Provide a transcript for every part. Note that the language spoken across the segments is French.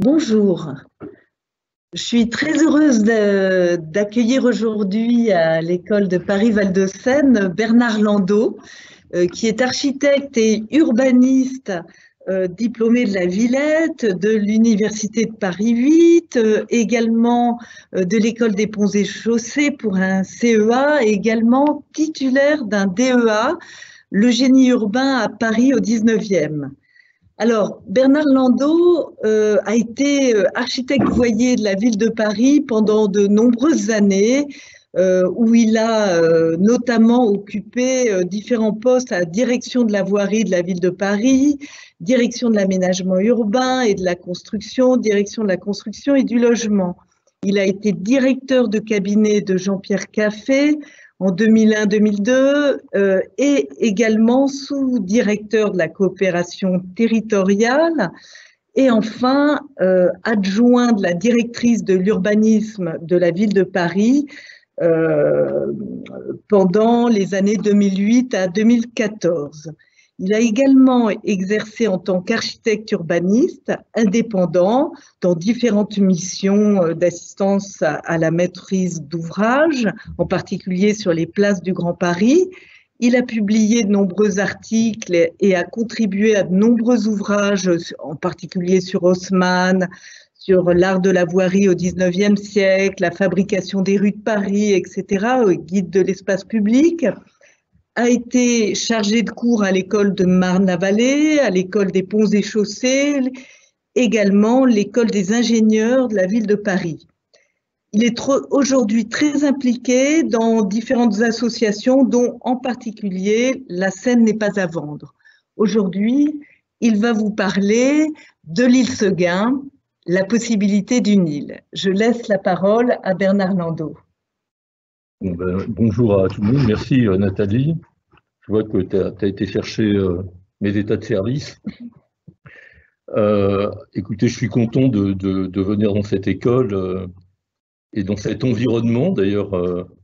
Bonjour, je suis très heureuse d'accueillir aujourd'hui à l'école de Paris-Val-de-Seine Bernard Landau, qui est architecte et urbaniste diplômé de la Villette, de l'Université de Paris 8, également de l'école des Ponts et Chaussées pour un CEA, et également titulaire d'un DEA, le génie urbain à Paris au 19e. Alors, Bernard Landau a été architecte voyer de la ville de Paris pendant de nombreuses années, où il a notamment occupé différents postes à la direction de la voirie de la ville de Paris, direction de l'aménagement urbain et de la construction, direction de la construction et du logement. Il a été directeur de cabinet de Jean-Pierre Caffé en 2001-2002 et également sous-directeur de la coopération territoriale et enfin adjoint de la directrice de l'urbanisme de la ville de Paris pendant les années 2008 à 2014. Il a également exercé en tant qu'architecte urbaniste indépendant dans différentes missions d'assistance à la maîtrise d'ouvrage, en particulier sur les places du Grand Paris. Il a publié de nombreux articles et a contribué à de nombreux ouvrages, en particulier sur Haussmann, sur l'art de la voirie au XIXe siècle, la fabrication des rues de Paris, etc., au guide de l'espace public. A été chargé de cours à l'école de Marne-la-Vallée, à l'école des Ponts et Chaussées, également l'école des ingénieurs de la ville de Paris. Il est aujourd'hui très impliqué dans différentes associations, dont en particulier La Seine n'est pas à vendre. Aujourd'hui, il va vous parler de l'île Seguin, la possibilité d'une île. Je laisse la parole à Bernard Landau. Bonjour à tout le monde, merci Nathalie. Je vois que tu as été chercher mes états de service. Écoutez, je suis content de venir dans cette école et dans cet environnement. D'ailleurs,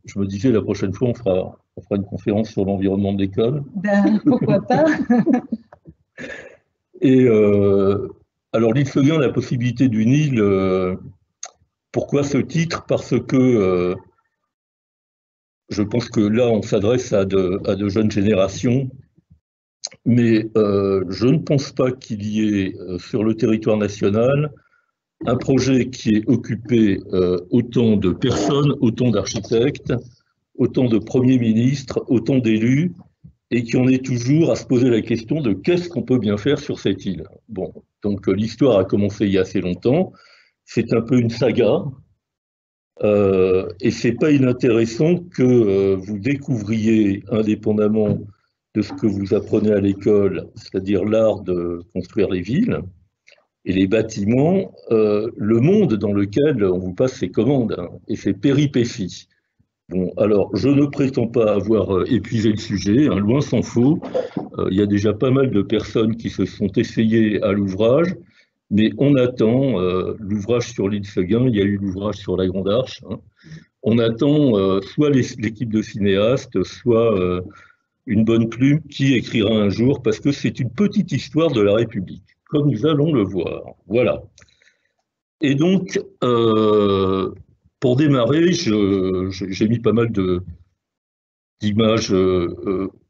je me disais la prochaine fois, on fera une conférence sur l'environnement de l'école. Pourquoi pas. Et alors, l'île Seguin, la possibilité d'une île, pourquoi ce titre? Parce que je pense que là, on s'adresse à de jeunes générations, mais je ne pense pas qu'il y ait sur le territoire national un projet qui ait occupé autant de personnes, autant d'architectes, autant de premiers ministres, autant d'élus, et qui en est toujours à se poser la question de qu'est-ce qu'on peut bien faire sur cette île. Bon, donc l'histoire a commencé il y a assez longtemps, c'est un peu une saga. Et c'est pas inintéressant que vous découvriez, indépendamment de ce que vous apprenez à l'école, c'est-à-dire l'art de construire les villes et les bâtiments, le monde dans lequel on vous passe ses commandes et ses péripéties. Bon, alors, je ne prétends pas avoir épuisé le sujet, loin s'en faut. Il y a déjà pas mal de personnes qui se sont essayées à l'ouvrage. Mais on attend l'ouvrage sur l'île Seguin, il y a eu l'ouvrage sur la Grande Arche. On attend soit l'équipe de cinéastes, soit une bonne plume qui écrira un jour, parce que c'est une petite histoire de la République, comme nous allons le voir. Voilà. Et donc, pour démarrer, j'ai mis pas mal d'images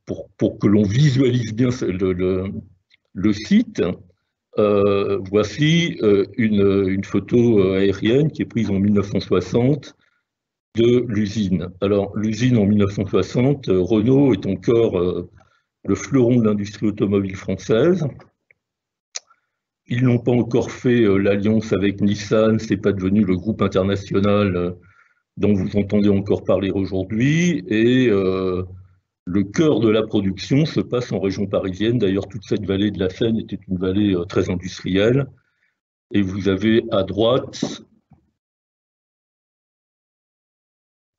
pour que l'on visualise bien le site. Voici une photo aérienne qui est prise en 1960 de l'usine. Alors, l'usine en 1960, Renault est encore le fleuron de l'industrie automobile française. Ils n'ont pas encore fait l'alliance avec Nissan, c'est pas devenu le groupe international dont vous entendez encore parler aujourd'hui. Et le cœur de la production se passe en région parisienne. D'ailleurs, toute cette vallée de la Seine était une vallée très industrielle. Et vous avez à droite...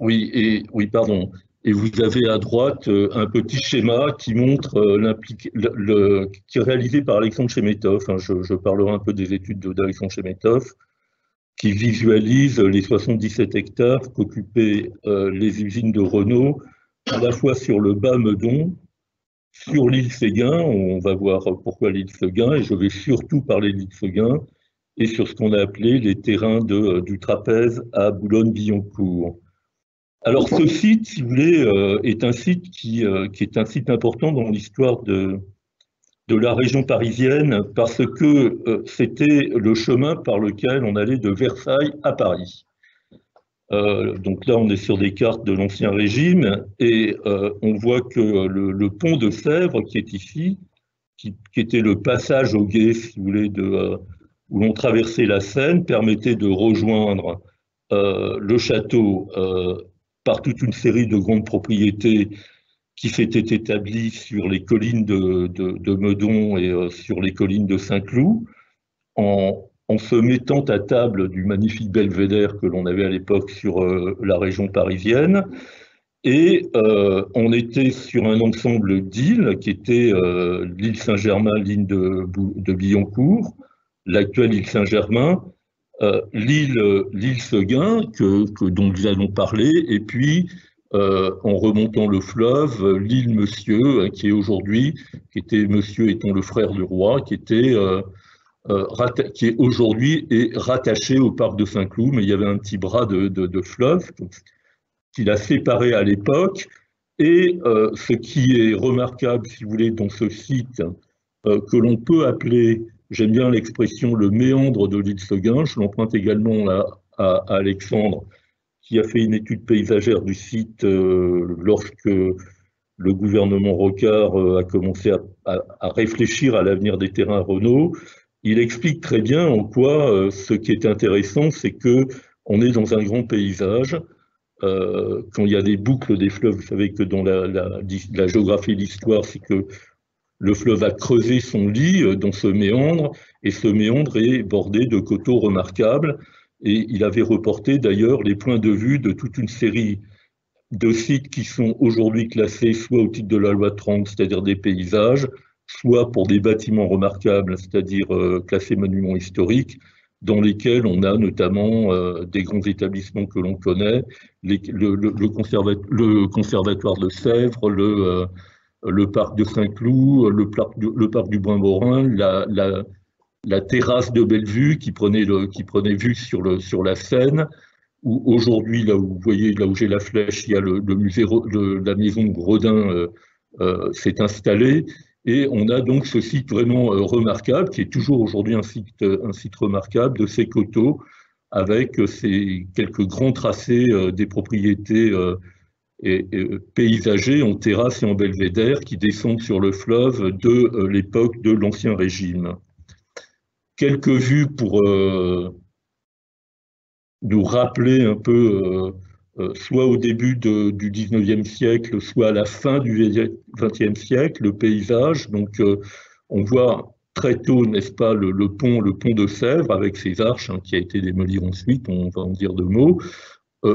Oui, pardon. Et vous avez à droite un petit schéma qui montre qui est réalisé par Alexandre Chemetov. Je parlerai un peu des études d'Alexandre Chemetov, qui visualise les 77 hectares qu'occupaient les usines de Renault, à la fois sur le bas Meudon, sur l'île Seguin, on va voir pourquoi l'île Seguin, et je vais surtout parler de l'île Seguin, et sur ce qu'on a appelé les terrains du Trapèze à Boulogne-Billancourt. Alors ce site, si vous voulez, est un site qui est un site important dans l'histoire de la région parisienne parce que c'était le chemin par lequel on allait de Versailles à Paris. Donc là, on est sur des cartes de l'Ancien Régime et on voit que le pont de Sèvres qui est ici, qui était le passage au gué, si vous voulez, où l'on traversait la Seine, permettait de rejoindre le château par toute une série de grandes propriétés qui s'étaient établies sur les collines de Meudon et sur les collines de Saint-Cloud, en se mettant à table du magnifique belvédère que l'on avait à l'époque sur la région parisienne. Et on était sur un ensemble d'îles qui était l'île Saint-Germain, l'île de Billancourt, l'actuelle île Saint-Germain, l'île Seguin, dont nous allons parler, et puis en remontant le fleuve, l'île Monsieur, qui était Monsieur étant le frère du roi, qui est aujourd'hui rattaché au parc de Saint-Cloud, mais il y avait un petit bras de fleuve qui l'a séparé à l'époque. Et ce qui est remarquable, si vous voulez, dans ce site, que l'on peut appeler, j'aime bien l'expression, le méandre de l'île Seguin, je l'emprunte également à Alexandre, qui a fait une étude paysagère du site lorsque le gouvernement Rocard a commencé à réfléchir à l'avenir des terrains Renault. Il explique très bien en quoi ce qui est intéressant, c'est que on est dans un grand paysage. Quand il y a des boucles des fleuves, vous savez que dans la géographie et l'histoire, c'est que le fleuve a creusé son lit dans ce méandre, et ce méandre est bordé de coteaux remarquables. Et il avait reporté d'ailleurs les points de vue de toute une série de sites qui sont aujourd'hui classés soit au titre de la loi 30, c'est-à-dire des paysages, soit pour des bâtiments remarquables, c'est-à-dire classés monuments historiques, dans lesquels on a notamment des grands établissements que l'on connaît, le conservatoire de Sèvres, le parc de Saint-Cloud, le parc du Brun-Morin, la terrasse de Bellevue qui prenait vue sur la Seine, où aujourd'hui, là où vous voyez, là où j'ai la flèche, il y a le musée, la maison de Gredin s'est installée. Et on a donc ce site vraiment remarquable, qui est toujours aujourd'hui un site remarquable, de ces coteaux, avec ces quelques grands tracés des propriétés paysagers en terrasse et en belvédère qui descendent sur le fleuve de l'époque de l'Ancien Régime. Quelques vues pour nous rappeler un peu, soit au début du 19e siècle, soit à la fin du 20e siècle, le paysage. Donc, on voit très tôt, n'est-ce pas, le pont de Sèvres avec ses arches, qui a été démoli ensuite, on va en dire deux mots.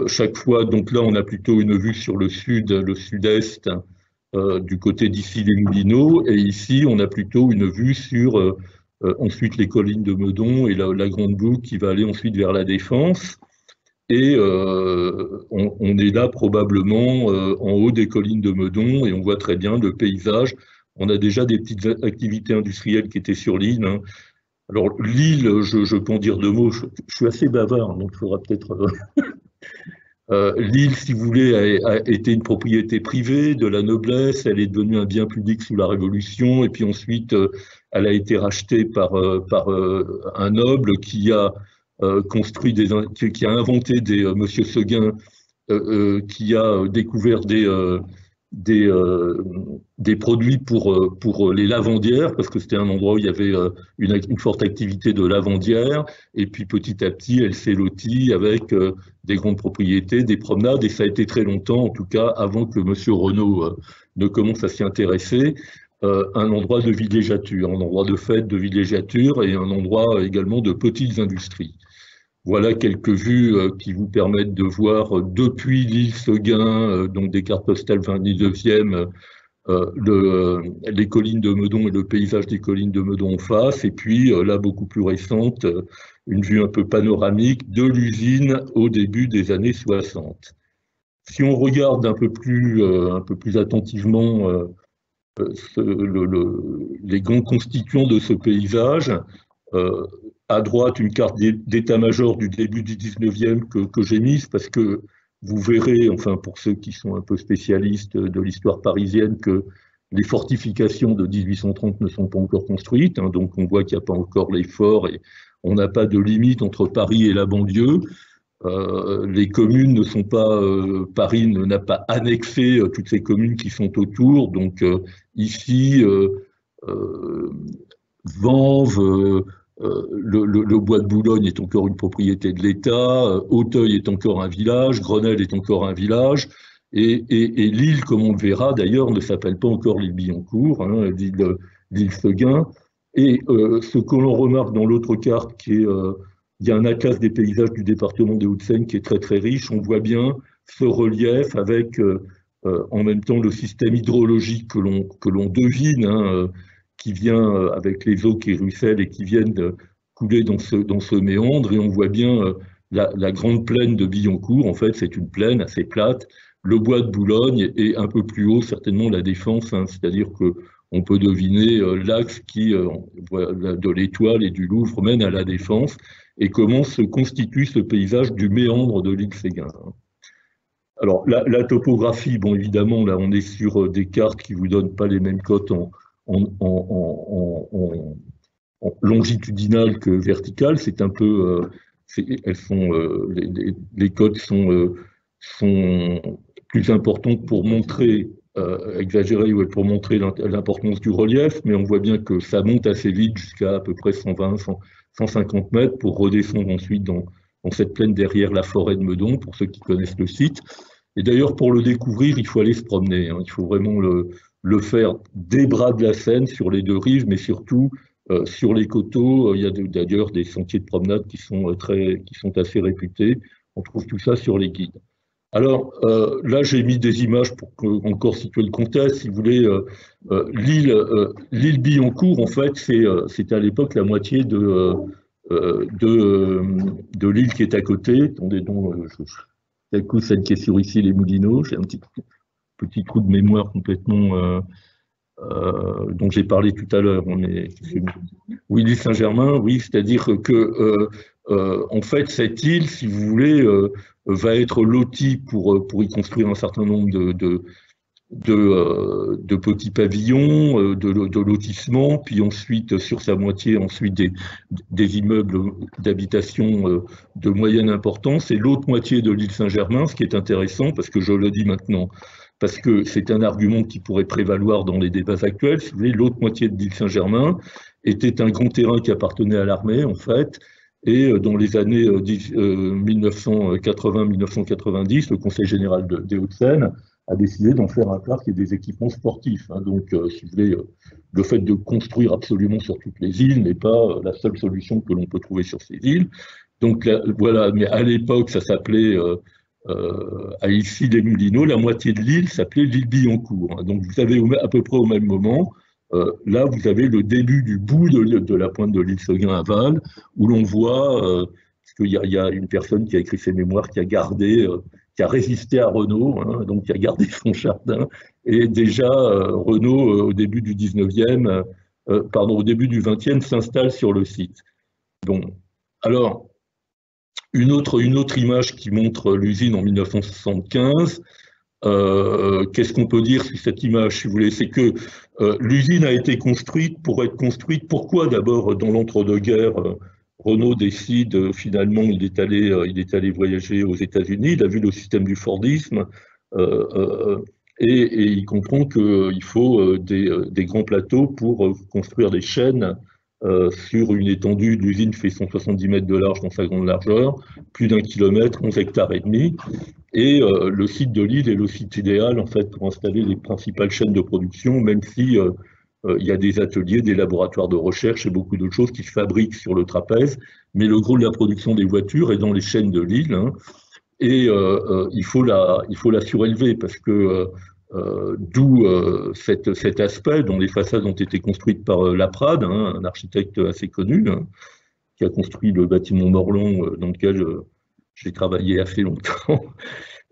Chaque fois, donc là, on a plutôt une vue sur le sud-est, du côté d'ici les Moulineaux, et ici, on a plutôt une vue sur ensuite les collines de Meudon et la Grande Boucle qui va aller ensuite vers la Défense. Et on est là probablement en haut des collines de Meudon et on voit très bien le paysage. On a déjà des petites activités industrielles qui étaient sur l'île. Alors l'île, je peux en dire deux mots, je suis assez bavard, donc il faudra peut-être... L'île, si vous voulez, a été une propriété privée de la noblesse, elle est devenue un bien public sous la Révolution, et puis ensuite, elle a été rachetée par un noble qui a construit qui a inventé Monsieur Seguin, qui a découvert des produits pour les lavandières, parce que c'était un endroit où il y avait une forte activité de lavandière, et puis petit à petit, elle s'est lotie avec des grandes propriétés, des promenades, et ça a été très longtemps, en tout cas, avant que Monsieur Renault ne commence à s'y intéresser, un endroit de villégiature, un endroit de fête, de villégiature, et un endroit également de petites industries. Voilà quelques vues qui vous permettent de voir depuis l'île Seguin, donc des cartes postales 19e, les collines de Meudon et le paysage des collines de Meudon en face, et puis là beaucoup plus récente, une vue un peu panoramique de l'usine au début des années 60. Si on regarde un peu plus attentivement les grands constituants de ce paysage, à droite une carte d'état-major du début du 19e que j'ai mise parce que vous verrez, enfin pour ceux qui sont un peu spécialistes de l'histoire parisienne, que les fortifications de 1830 ne sont pas encore construites, hein, donc on voit qu'il n'y a pas encore les forts et on n'a pas de limite entre Paris et la banlieue. Les communes ne sont pas, Paris n'a pas annexé toutes ces communes qui sont autour, donc ici, Vanves, le bois de Boulogne est encore une propriété de l'État, Auteuil est encore un village, Grenelle est encore un village, et l'île, comme on le verra d'ailleurs, ne s'appelle pas encore l'île Billancourt, hein, l'île Seguin. Et ce que l'on remarque dans l'autre carte, il y a un atlas des paysages du département des Hauts-de-Seine qui est très très riche, on voit bien ce relief avec en même temps le système hydrologique que l'on devine, hein, qui vient avec les eaux qui ruissellent et qui viennent de couler dans ce méandre, et on voit bien la grande plaine de Billancourt. En fait, c'est une plaine assez plate, le bois de Boulogne et un peu plus haut, certainement la Défense, hein, c'est-à-dire qu'on peut deviner l'axe qui, de l'Étoile et du Louvre, mène à la Défense, et comment se constitue ce paysage du méandre de l'île Séguin. Alors, la topographie, bon, évidemment, là, on est sur des cartes qui ne vous donnent pas les mêmes cotes en longitudinal que vertical. C'est un peu, elles sont, les cotes sont plus importantes pour montrer, exagérer, ou pour montrer l'importance du relief, mais on voit bien que ça monte assez vite jusqu'à à peu près 120, 150 mètres pour redescendre ensuite dans cette plaine derrière la forêt de Meudon, pour ceux qui connaissent le site. Et d'ailleurs, pour le découvrir, il faut aller se promener, hein. Il faut vraiment le faire des bras de la Seine, sur les deux rives, mais surtout sur les coteaux. Il y a d'ailleurs des sentiers de promenade qui sont assez réputés. On trouve tout ça sur les guides. Alors là, j'ai mis des images pour encore situer le contexte. Si vous voulez, l'île Billancourt, en fait, c'était à l'époque la moitié de l'île qui est à côté. Attendez, donc, d'un coup, celle qui est sur ici, les Moulineaux. J'ai un petit trou de mémoire complètement dont j'ai parlé tout à l'heure. Oui, l'île Saint-Germain, oui, c'est-à-dire que en fait, cette île, si vous voulez, va être lotie pour y construire un certain nombre de petits pavillons, de lotissements, puis ensuite, sur sa moitié, ensuite des immeubles d'habitation de moyenne importance, et l'autre moitié de l'île Saint-Germain, ce qui est intéressant, parce que je le dis maintenant, parce que c'est un argument qui pourrait prévaloir dans les débats actuels, si vous voulez, l'autre moitié de l'île Saint-Germain était un grand terrain qui appartenait à l'armée, en fait, et dans les années 1980-1990, le Conseil général des Hauts-de-Seine a décidé d'en faire un parc et des équipements sportifs, hein. Donc, si vous voulez, le fait de construire absolument sur toutes les îles n'est pas la seule solution que l'on peut trouver sur ces îles. Donc, là, voilà, mais à l'époque, ça s'appelait, à Issy-les-Moulineaux, la moitié de l'île s'appelait l'île Billancourt, hein. Donc, vous avez à peu près au même moment, là, vous avez le début du bout de la pointe de l'île Seguin à Val, où l'on voit, parce qu'il y a une personne qui a écrit ses mémoires, qui a gardé, qui a résisté à Renault, hein, donc qui a gardé son jardin. Et déjà, Renault, au début du 19e, pardon, au début du 20e, s'installe sur le site. Bon, alors, une autre image qui montre l'usine en 1975. Qu'est-ce qu'on peut dire sur cette image, si vous voulez? C'est que l'usine a été construite pour être construite. Pourquoi? D'abord, dans l'entre-deux-guerres, Renault décide, finalement, il est allé voyager aux États-Unis, il a vu le système du Fordisme, et il comprend qu'il faut des grands plateaux pour construire des chaînes sur une étendue. L'usine fait 170 mètres de large dans sa grande largeur, plus d'1 kilomètre, 11 hectares et demi. Et le site de l'île est le site idéal, en fait, pour installer les principales chaînes de production, même si il y a des ateliers, des laboratoires de recherche et beaucoup d'autres choses qui se fabriquent sur le trapèze. Mais le gros de la production des voitures est dans les chaînes de l'île, hein, et il faut la surélever, parce que d'où cet aspect dont les façades ont été construites par Laprade, hein, un architecte assez connu, hein, qui a construit le bâtiment Morlon, dans lequel j'ai travaillé assez longtemps.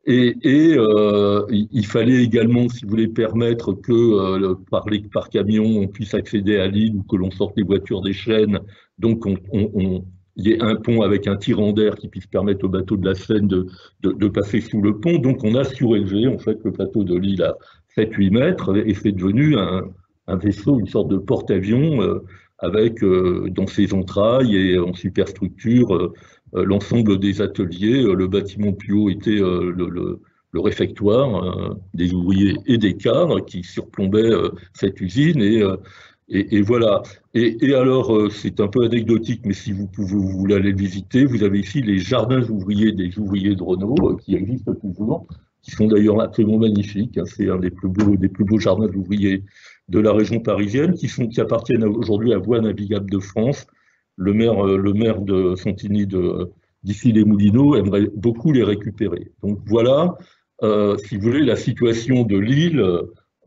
Il fallait également, si vous voulez, permettre que par camion, on puisse accéder à l'île ou que l'on sorte les voitures des chaînes. Donc, il y ait un pont avec un tirant d'air qui puisse permettre aux bateaux de la Seine de passer sous le pont. Donc, on a surélevé en fait le plateau de l'île à 7-8 mètres et c'est devenu un vaisseau, une sorte de porte-avions avec dans ses entrailles et en superstructure l'ensemble des ateliers. Le bâtiment plus haut était le réfectoire des ouvriers et des cadres qui surplombaient cette usine. Et voilà. Et alors, c'est un peu anecdotique, mais si vous voulez aller le visiter, vous avez ici les jardins ouvriers des ouvriers de Renault, qui existent toujours, qui sont d'ailleurs absolument magnifiques. Hein. C'est un des plus beaux jardins ouvriers de la région parisienne, qui appartiennent aujourd'hui à Voies navigables de France. Le maire de Santigny d'Issy-les-Moulineaux aimerait beaucoup les récupérer. Donc voilà, si vous voulez, la situation de l'île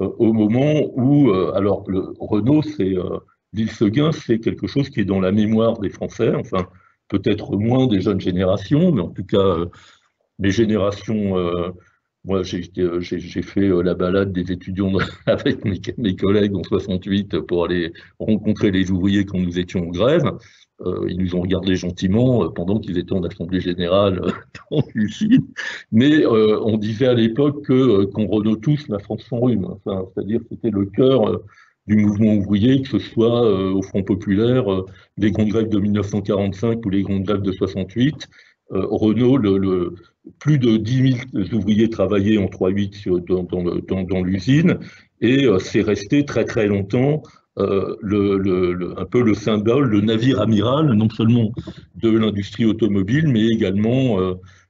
au moment où, alors le Renault, l'île Seguin, c'est quelque chose qui est dans la mémoire des Français, enfin peut-être moins des jeunes générations, mais en tout cas les générations. Moi, j'ai fait la balade des étudiants avec mes collègues en 68 pour aller rencontrer les ouvriers quand nous étions en grève. Ils nous ont regardé gentiment pendant qu'ils étaient en assemblée générale dans l'usine. Mais on disait à l'époque qu'on Renault tous la France sans rhume. Enfin, c'est-à-dire que c'était le cœur du mouvement ouvrier, que ce soit au Front populaire, les grandes grèves de 1945 ou les grandes grèves de 68. Renault, plus de 10 000 ouvriers travaillaient en 3-8 dans l'usine et c'est resté très très longtemps un peu le symbole, le navire amiral, non seulement de l'industrie automobile, mais également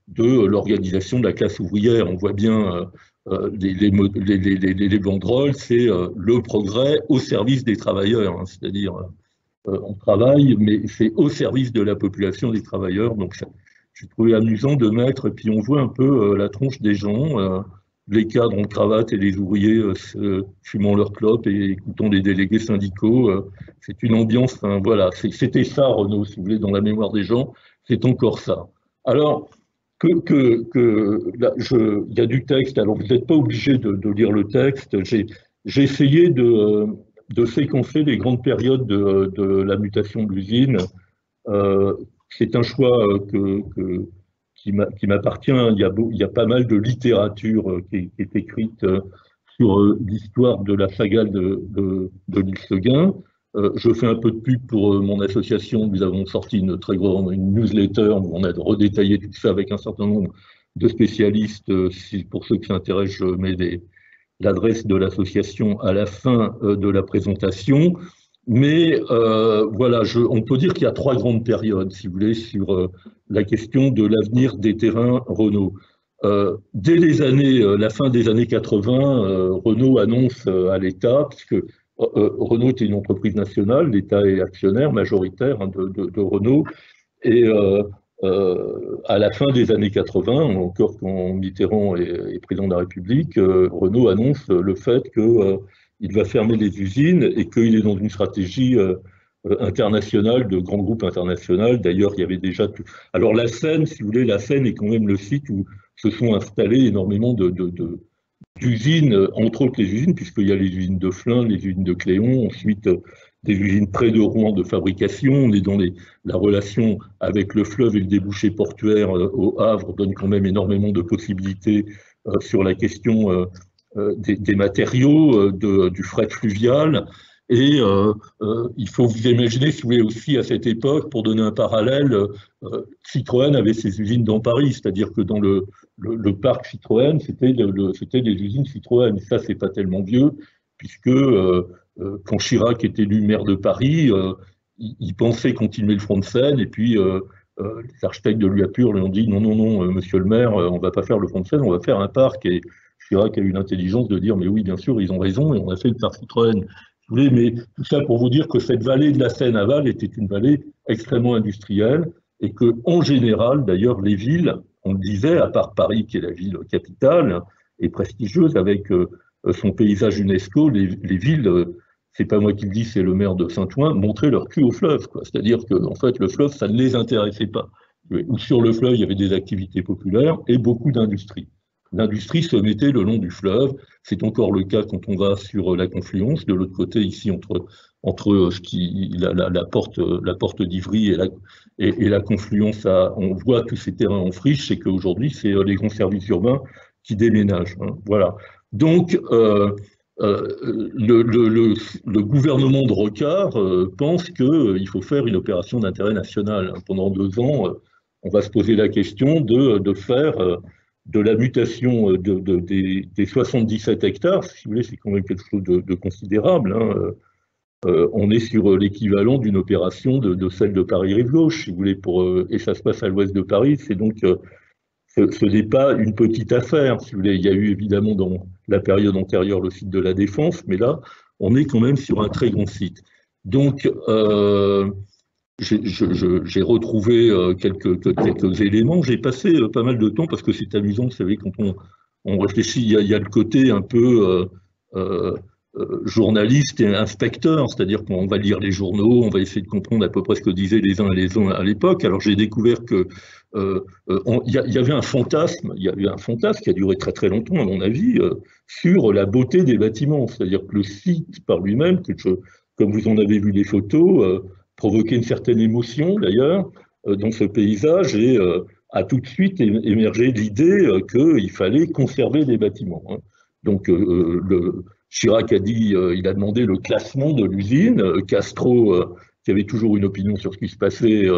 de l'organisation de la classe ouvrière. On voit bien les banderoles, c'est le progrès au service des travailleurs, hein, c'est-à-dire on travaille, mais c'est au service de la population des travailleurs. Donc j'ai trouvé amusant de mettre, et puis on voit un peu la tronche des gens, les cadres en cravate et les ouvriers fumant leur clope et écoutant les délégués syndicaux. C'est une ambiance, hein, voilà, c'était ça Renault, si vous voulez, dans la mémoire des gens, c'est encore ça. Alors, il y a du texte, alors vous n'êtes pas obligé de lire le texte, j'ai essayé de séquencer les grandes périodes de la mutation de l'usine. C'est un choix qui m'appartient. Il y a pas mal de littérature qui est écrite sur l'histoire de la saga de l'île Seguin. Je fais un peu de pub pour mon association. Nous avons sorti une très grande newsletter où on a redétaillé tout ça avec un certain nombre de spécialistes. Pour ceux qui s'intéressent, je mets l'adresse de l'association à la fin de la présentation. Mais voilà, on peut dire qu'il y a 3 grandes périodes, si vous voulez, sur la question de l'avenir des terrains Renault. Dès la fin des années 80, Renault annonce à l'État, puisque Renault est une entreprise nationale, l'État est actionnaire majoritaire hein, de Renault, et à la fin des années 80, encore quand Mitterrand est président de la République, Renault annonce le fait que il va fermer les usines et qu'il est dans une stratégie internationale, de grands groupes internationaux. D'ailleurs, il y avait déjà tout. Alors la Seine, si vous voulez, la Seine est quand même le site où se sont installées énormément d'usines, entre autres les usines, puisqu'il y a les usines de Flins, les usines de Cléon, ensuite des usines près de Rouen de fabrication. On est dans la relation avec le fleuve et le débouché portuaire au Havre donne quand même énormément de possibilités sur la question des matériaux, du fret fluvial. Et il faut vous imaginer, si vous voulez, aussi à cette époque, pour donner un parallèle, Citroën avait ses usines dans Paris, c'est-à-dire que dans le parc Citroën, c'était des usines Citroën. Et ça, c'est pas tellement vieux, puisque quand Chirac est élu maire de Paris, il pensait continuer le front de Seine, et puis les architectes de l'UAPUR lui ont dit non, non, non, monsieur le maire, on va pas faire le front de Seine, on va faire un parc. Et Chirac a eu l'intelligence de dire mais oui, bien sûr, ils ont raison, et on a fait le parc Citroën. Mais tout ça pour vous dire que cette vallée de la Seine-Aval était une vallée extrêmement industrielle et que, en général, d'ailleurs, les villes, on le disait, à part Paris, qui est la ville capitale et prestigieuse avec son paysage UNESCO, les villes, c'est pas moi qui le dis, c'est le maire de Saint-Ouen, montraient leur cul au fleuve. C'est-à-dire que, en fait, le fleuve, ça ne les intéressait pas. Ou sur le fleuve, il y avait des activités populaires et beaucoup d'industrie. l'industrie se mettait le long du fleuve. C'est encore le cas quand on va sur la confluence. De l'autre côté, ici, entre la porte d'Ivry et la confluence, on voit tous ces terrains en friche, c'est qu'aujourd'hui, c'est les grands services urbains qui déménagent. Hein, voilà. Donc, le gouvernement de Rocard pense qu'il faut faire une opération d'intérêt national. Pendant 2 ans, on va se poser la question de faire de la mutation des 77 hectares, si vous voulez, c'est quand même quelque chose de considérable. Hein. On est sur l'équivalent d'une opération de celle de Paris-Rive-Gauche, si vous voulez, et ça se passe à l'ouest de Paris. C'est donc, ce n'est pas une petite affaire, si vous voulez. Il y a eu évidemment dans la période antérieure le site de la Défense, mais là, on est quand même sur un très grand site. Donc, j'ai retrouvé quelques éléments. J'ai passé pas mal de temps parce que c'est amusant, vous savez, quand on réfléchit, il y a le côté un peu journaliste et inspecteur, c'est-à-dire qu'on va lire les journaux, on va essayer de comprendre à peu près ce que disaient les uns et les uns à l'époque. Alors j'ai découvert que il y avait un fantasme qui a duré très très longtemps à mon avis, sur la beauté des bâtiments, c'est-à-dire que le site par lui-même, comme vous en avez vu les photos, provoquait une certaine émotion d'ailleurs dans ce paysage et a tout de suite émergé l'idée qu'il fallait conserver les bâtiments. Hein. Donc Chirac a dit, il a demandé le classement de l'usine. Castro, qui avait toujours une opinion sur ce qui se passait,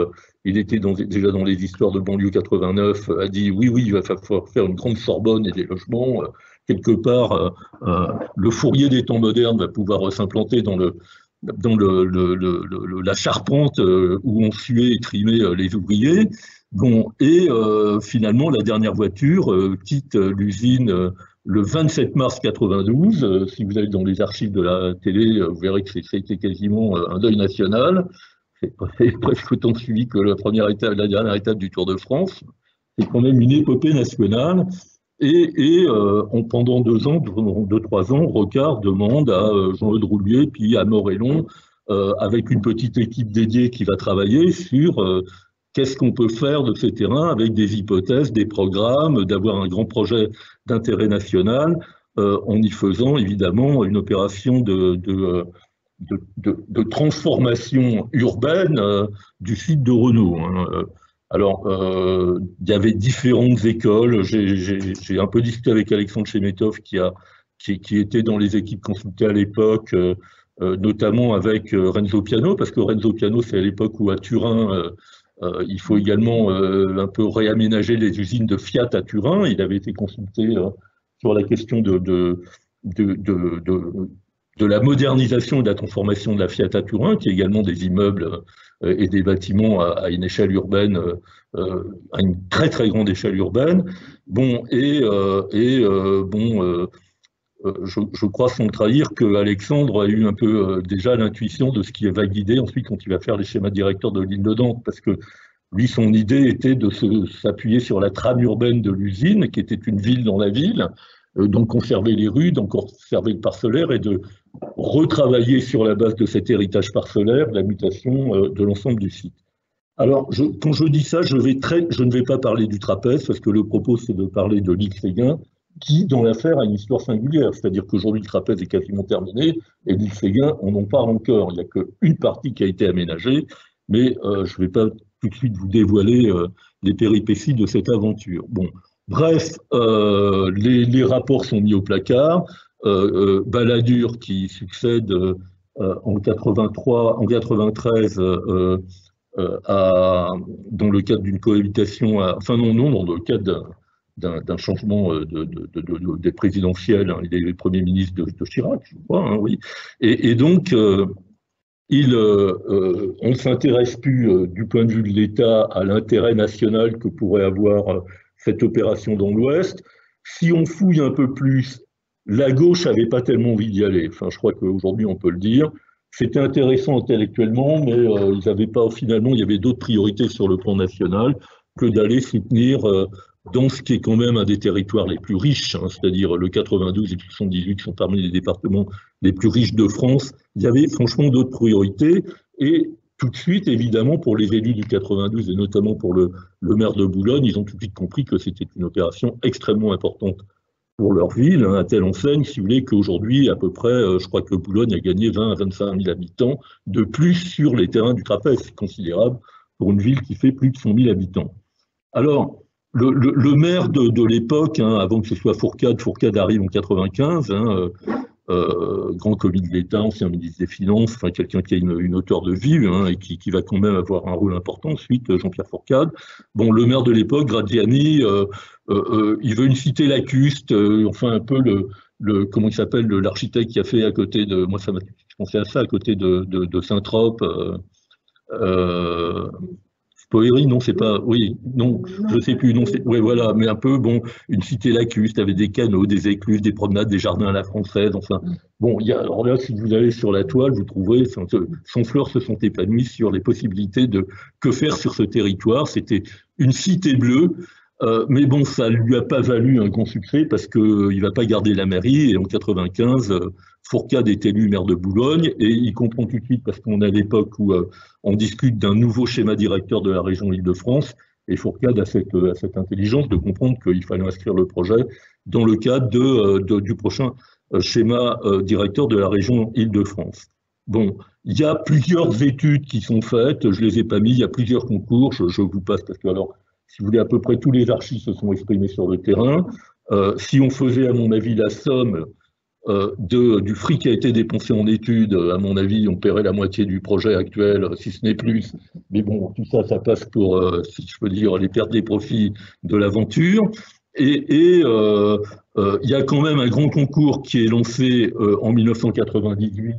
il était déjà dans les histoires de banlieue 89, a dit oui, il va falloir faire une grande Sorbonne et des logements. Quelque part, le Fourier des temps modernes va pouvoir s'implanter dans la charpente où on suait et trimait les ouvriers. Bon, et finalement, la dernière voiture quitte l'usine le 27 mars 92. Si vous allez dans les archives de la télé, vous verrez que ça a été quasiment un deuil national. C'est presque autant suivi que la dernière étape du Tour de France. C'est quand même une épopée nationale. Et pendant 2 ans, 2-3 ans, Rocard demande à Jean-Eudes Roulier, puis à Morellon, avec une petite équipe dédiée qui va travailler sur qu'est-ce qu'on peut faire de ces terrains avec des hypothèses, des programmes, d'avoir un grand projet d'intérêt national, en y faisant évidemment une opération de transformation urbaine du site de Renault. Hein. Alors, il y avait différentes écoles. J'ai un peu discuté avec Alexandre Chemetov qui était dans les équipes consultées à l'époque, notamment avec Renzo Piano, parce que Renzo Piano, c'est à l'époque où à Turin, il faut également un peu réaménager les usines de Fiat à Turin. Il avait été consulté sur la question de la modernisation et de la transformation de la Fiat à Turin, qui est également des immeubles et des bâtiments à une échelle urbaine, à une très très grande échelle urbaine. Bon, je crois sans trahir que Alexandre a eu un peu déjà l'intuition de ce qui va guider ensuite quand il va faire les schémas directeurs de l'île de Nantes, parce que lui, son idée était de s'appuyer sur la trame urbaine de l'usine, qui était une ville dans la ville, donc conserver les rues, donc conserver le parcellaire et de retravailler sur la base de cet héritage parcellaire la mutation de l'ensemble du site. Alors, quand je dis ça, je ne vais pas parler du trapèze, parce que le propos, c'est de parler de l'île Séguin, qui, dans l'affaire, a une histoire singulière. C'est-à-dire qu'aujourd'hui, le trapèze est quasiment terminé, et l'île Séguin, on en parle encore. Il n'y a qu'une partie qui a été aménagée, mais je ne vais pas tout de suite vous dévoiler les péripéties de cette aventure. Bon, bref, les rapports sont mis au placard. Balladur, qui succède en 93 dans le cadre d'une cohabitation, dans le cadre d'un changement des présidentielles, hein, il est le Premier ministre de Chirac, je crois, hein, oui. Et donc, on ne s'intéresse plus du point de vue de l'État à l'intérêt national que pourrait avoir cette opération dans l'Ouest. Si on fouille un peu plus, la gauche n'avait pas tellement envie d'y aller. Enfin, je crois qu'aujourd'hui, on peut le dire. C'était intéressant intellectuellement, mais ils n'avaient pas, finalement, il y avait d'autres priorités sur le plan national que d'aller soutenir dans ce qui est quand même un des territoires les plus riches, hein, c'est-à-dire le 92 et le 78 qui sont parmi les départements les plus riches de France. Il y avait franchement d'autres priorités. Et tout de suite, évidemment, pour les élus du 92 et notamment pour le maire de Boulogne, ils ont tout de suite compris que c'était une opération extrêmement importante pour leur ville, hein, à telle enseigne, si vous voulez, qu'aujourd'hui, à peu près, je crois que Boulogne a gagné 20 à 25 000 habitants de plus sur les terrains du Trapèze. C'est considérable pour une ville qui fait plus de 100 000 habitants. Alors, le maire de l'époque, hein, avant que ce soit Fourcade arrive en 95, hein, grand commis de l'État, ancien ministre des Finances, enfin quelqu'un qui a une hauteur de vue, hein, et qui va quand même avoir un rôle important. Ensuite, Jean-Pierre Fourcade. Bon, le maire de l'époque, Graziani, il veut une cité lacustre, enfin un peu comment il s'appelle, l'architecte qui a fait à côté de, moi ça m'a, je pensais à ça, à côté de Saint-Trope. Spoeri, non, c'est pas, oui, non, je sais plus, non, c'est, ouais, voilà, mais un peu, bon, une cité lacustre avec des canaux, des écluses, des promenades, des jardins à la française, enfin, bon, alors là, si vous allez sur la toile, vous trouverez, son fleurs se sont épanouies sur les possibilités de que faire sur ce territoire. C'était une cité bleue, mais bon, ça lui a pas valu un grand succès parce que il va pas garder la mairie, et en 95, Fourcade est élu maire de Boulogne, et il comprend tout de suite, parce qu'on est à l'époque où on discute d'un nouveau schéma directeur de la région Île-de-France, et Fourcade a cette intelligence de comprendre qu'il fallait inscrire le projet dans le cadre du prochain schéma directeur de la région Île-de-France. Bon, il y a plusieurs études qui sont faites, je les ai pas mis, il y a plusieurs concours, je vous passe parce que alors, si vous voulez, à peu près tous les archives se sont exprimés sur le terrain. Si on faisait, à mon avis, la somme du fric qui a été dépensé en études, à mon avis, on paierait la moitié du projet actuel, si ce n'est plus. Mais bon, tout ça, ça passe pour, si je peux dire, les pertes des profits de l'aventure. Et il y a quand même un grand concours qui est lancé en 1998,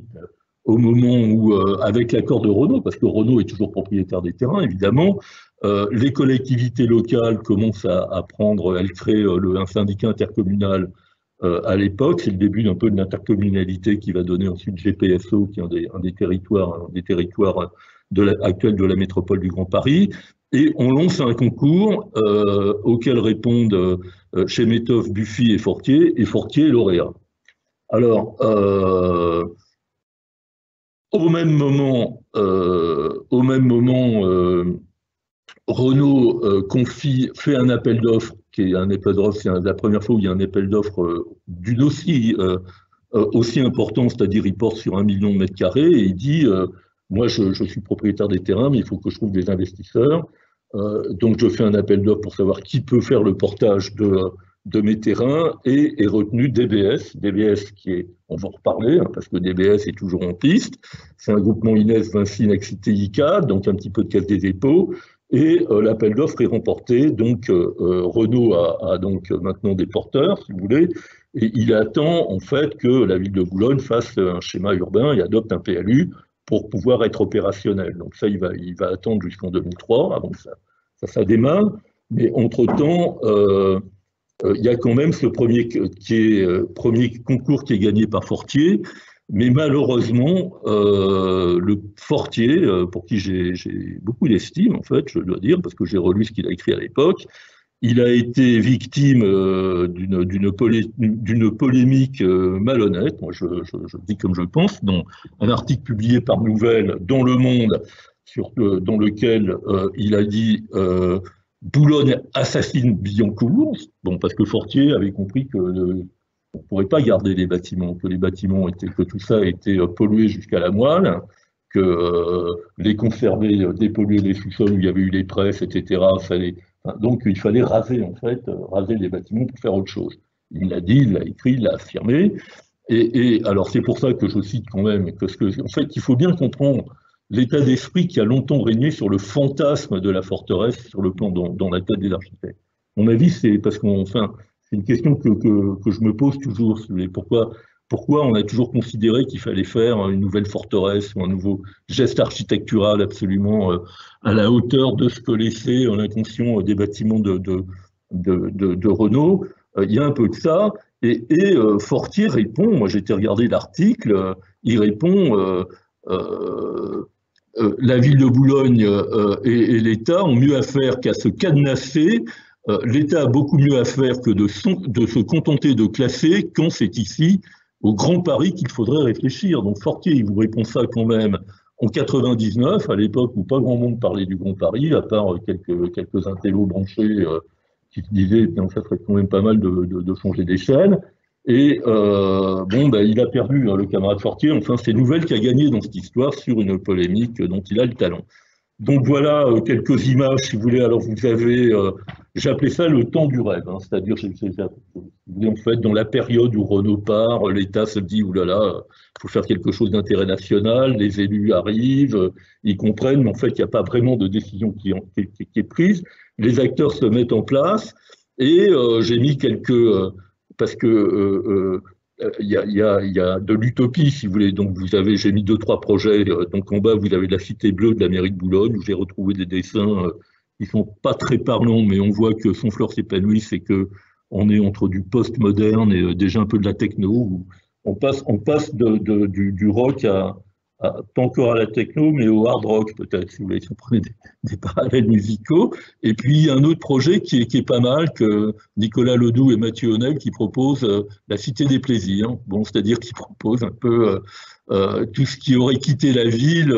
au moment où, avec l'accord de Renault, parce que Renault est toujours propriétaire des terrains, évidemment, les collectivités locales commencent à prendre, elles créent un syndicat intercommunal à l'époque. C'est le début d'un peu de l'intercommunalité qui va donner ensuite GPSO, qui est un des territoires actuels de la métropole du Grand Paris. Et on lance un concours auquel répondent Chemetov, Buffy et Fortier est lauréat. Alors, au même moment, Renault fait un appel d'offres, qui est un appel d'offres, c'est la première fois où il y a un appel d'offres d'une aussi important, c'est-à-dire il porte sur 1 million de mètres carrés, et il dit moi je suis propriétaire des terrains, mais il faut que je trouve des investisseurs. Donc je fais un appel d'offres pour savoir qui peut faire le portage de mes terrains, et est retenu DBS qui est, on va en reparler, hein, parce que DBS est toujours en piste, c'est un groupement Inès, Vinci, Nexité, ICAD, donc un petit peu de Caisse des Dépôts, et l'appel d'offres est remporté, donc Renault a donc maintenant des porteurs, si vous voulez, et il attend en fait que la ville de Boulogne fasse un schéma urbain et adopte un PLU pour pouvoir être opérationnel. Donc ça, il va attendre jusqu'en 2003, avant que ça démarre, mais entre-temps, il y a quand même ce premier concours qui est gagné par Fortier, mais malheureusement, le Fortier, pour qui j'ai beaucoup d'estime, en fait, je dois dire, parce que j'ai relu ce qu'il a écrit à l'époque, il a été victime d'une polémique malhonnête, moi je dis comme je pense, dans un article publié par Nouvelle dans Le Monde, dans lequel il a dit Boulogne assassine Billancourt, bon, parce que Fortier avait compris que on ne pourrait pas garder les bâtiments, que tout ça était pollué jusqu'à la moelle, que les conserver, dépolluer les sous-sols où il y avait eu les presses, etc. Donc il fallait raser les bâtiments pour faire autre chose. Il l'a dit, il l'a écrit, il l'a affirmé. Et alors c'est pour ça que je cite quand même, en fait, il faut bien comprendre l'état d'esprit qui a longtemps régné sur le fantasme de la forteresse sur le plan dans la tête des architectes. À mon avis, c'est parce c'est une question que je me pose toujours. Pourquoi on a toujours considéré qu'il fallait faire une nouvelle forteresse ou un nouveau geste architectural absolument à la hauteur de ce que laissait l'inconscient des bâtiments de Renault. Il y a un peu de ça. Et Fortier répond, moi j'ai été regarder l'article, il répond la ville de Boulogne et l'État ont mieux à faire qu'à se cadenasser. L'État a beaucoup mieux à faire que de se contenter de classer quand c'est ici, au Grand Paris, qu'il faudrait réfléchir. Donc Fortier, il vous répond ça quand même En 99, à l'époque où pas grand monde parlait du Grand Paris, à part quelques intellos branchés qui se disaient, bien, ça serait quand même pas mal de changer d'échelle. Et bon, ben, il a perdu, hein, le camarade Fortier. Enfin, c'est Nouvelle qui a gagné dans cette histoire sur une polémique dont il a le talent. Donc voilà quelques images, si vous voulez. Alors vous avez, j'appelais ça le temps du rêve, hein, c'est-à-dire, en fait, dans la période où Renault part, l'État se dit, oulala, il faut faire quelque chose d'intérêt national, les élus arrivent, ils comprennent, mais en fait, il n'y a pas vraiment de décision qui est prise, les acteurs se mettent en place, et j'ai mis parce que il y a de l'utopie, si vous voulez. Donc, j'ai mis 2-3 projets. Donc, en bas, vous avez la Cité bleue de la mairie de Boulogne, où j'ai retrouvé des dessins qui sont pas très parlants, mais on voit que Sonfleur s'épanouit, c'est que on est entre du post-moderne et déjà un peu de la techno. Où on passe du rock pas encore à la techno, mais au hard rock, peut-être, si vous voulez, si on prenait des parallèles musicaux. Et puis, un autre projet qui est pas mal, que Nicolas Ledoux et Mathieu Honnel qui proposent la Cité des Plaisirs. Bon, c'est-à-dire qu'ils proposent un peu tout ce qui aurait quitté la ville.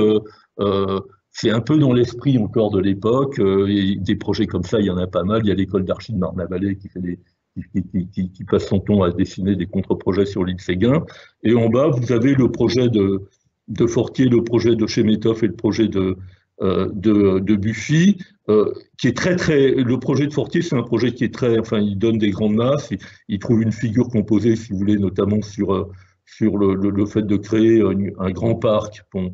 C'est un peu dans l'esprit encore de l'époque. Et des projets comme ça, il y en a pas mal. Il y a l'école d'archi de Marne-la-Vallée qui passe son temps à dessiner des contre-projets sur l'île Séguin. Et en bas, vous avez le projet de Fortier, le projet de Chemetov et le projet de Buffy, qui est le projet de Fortier, c'est un projet qui est enfin, il donne des grandes masses, il trouve une figure composée, si vous voulez, notamment sur le fait de créer un grand parc. Bon,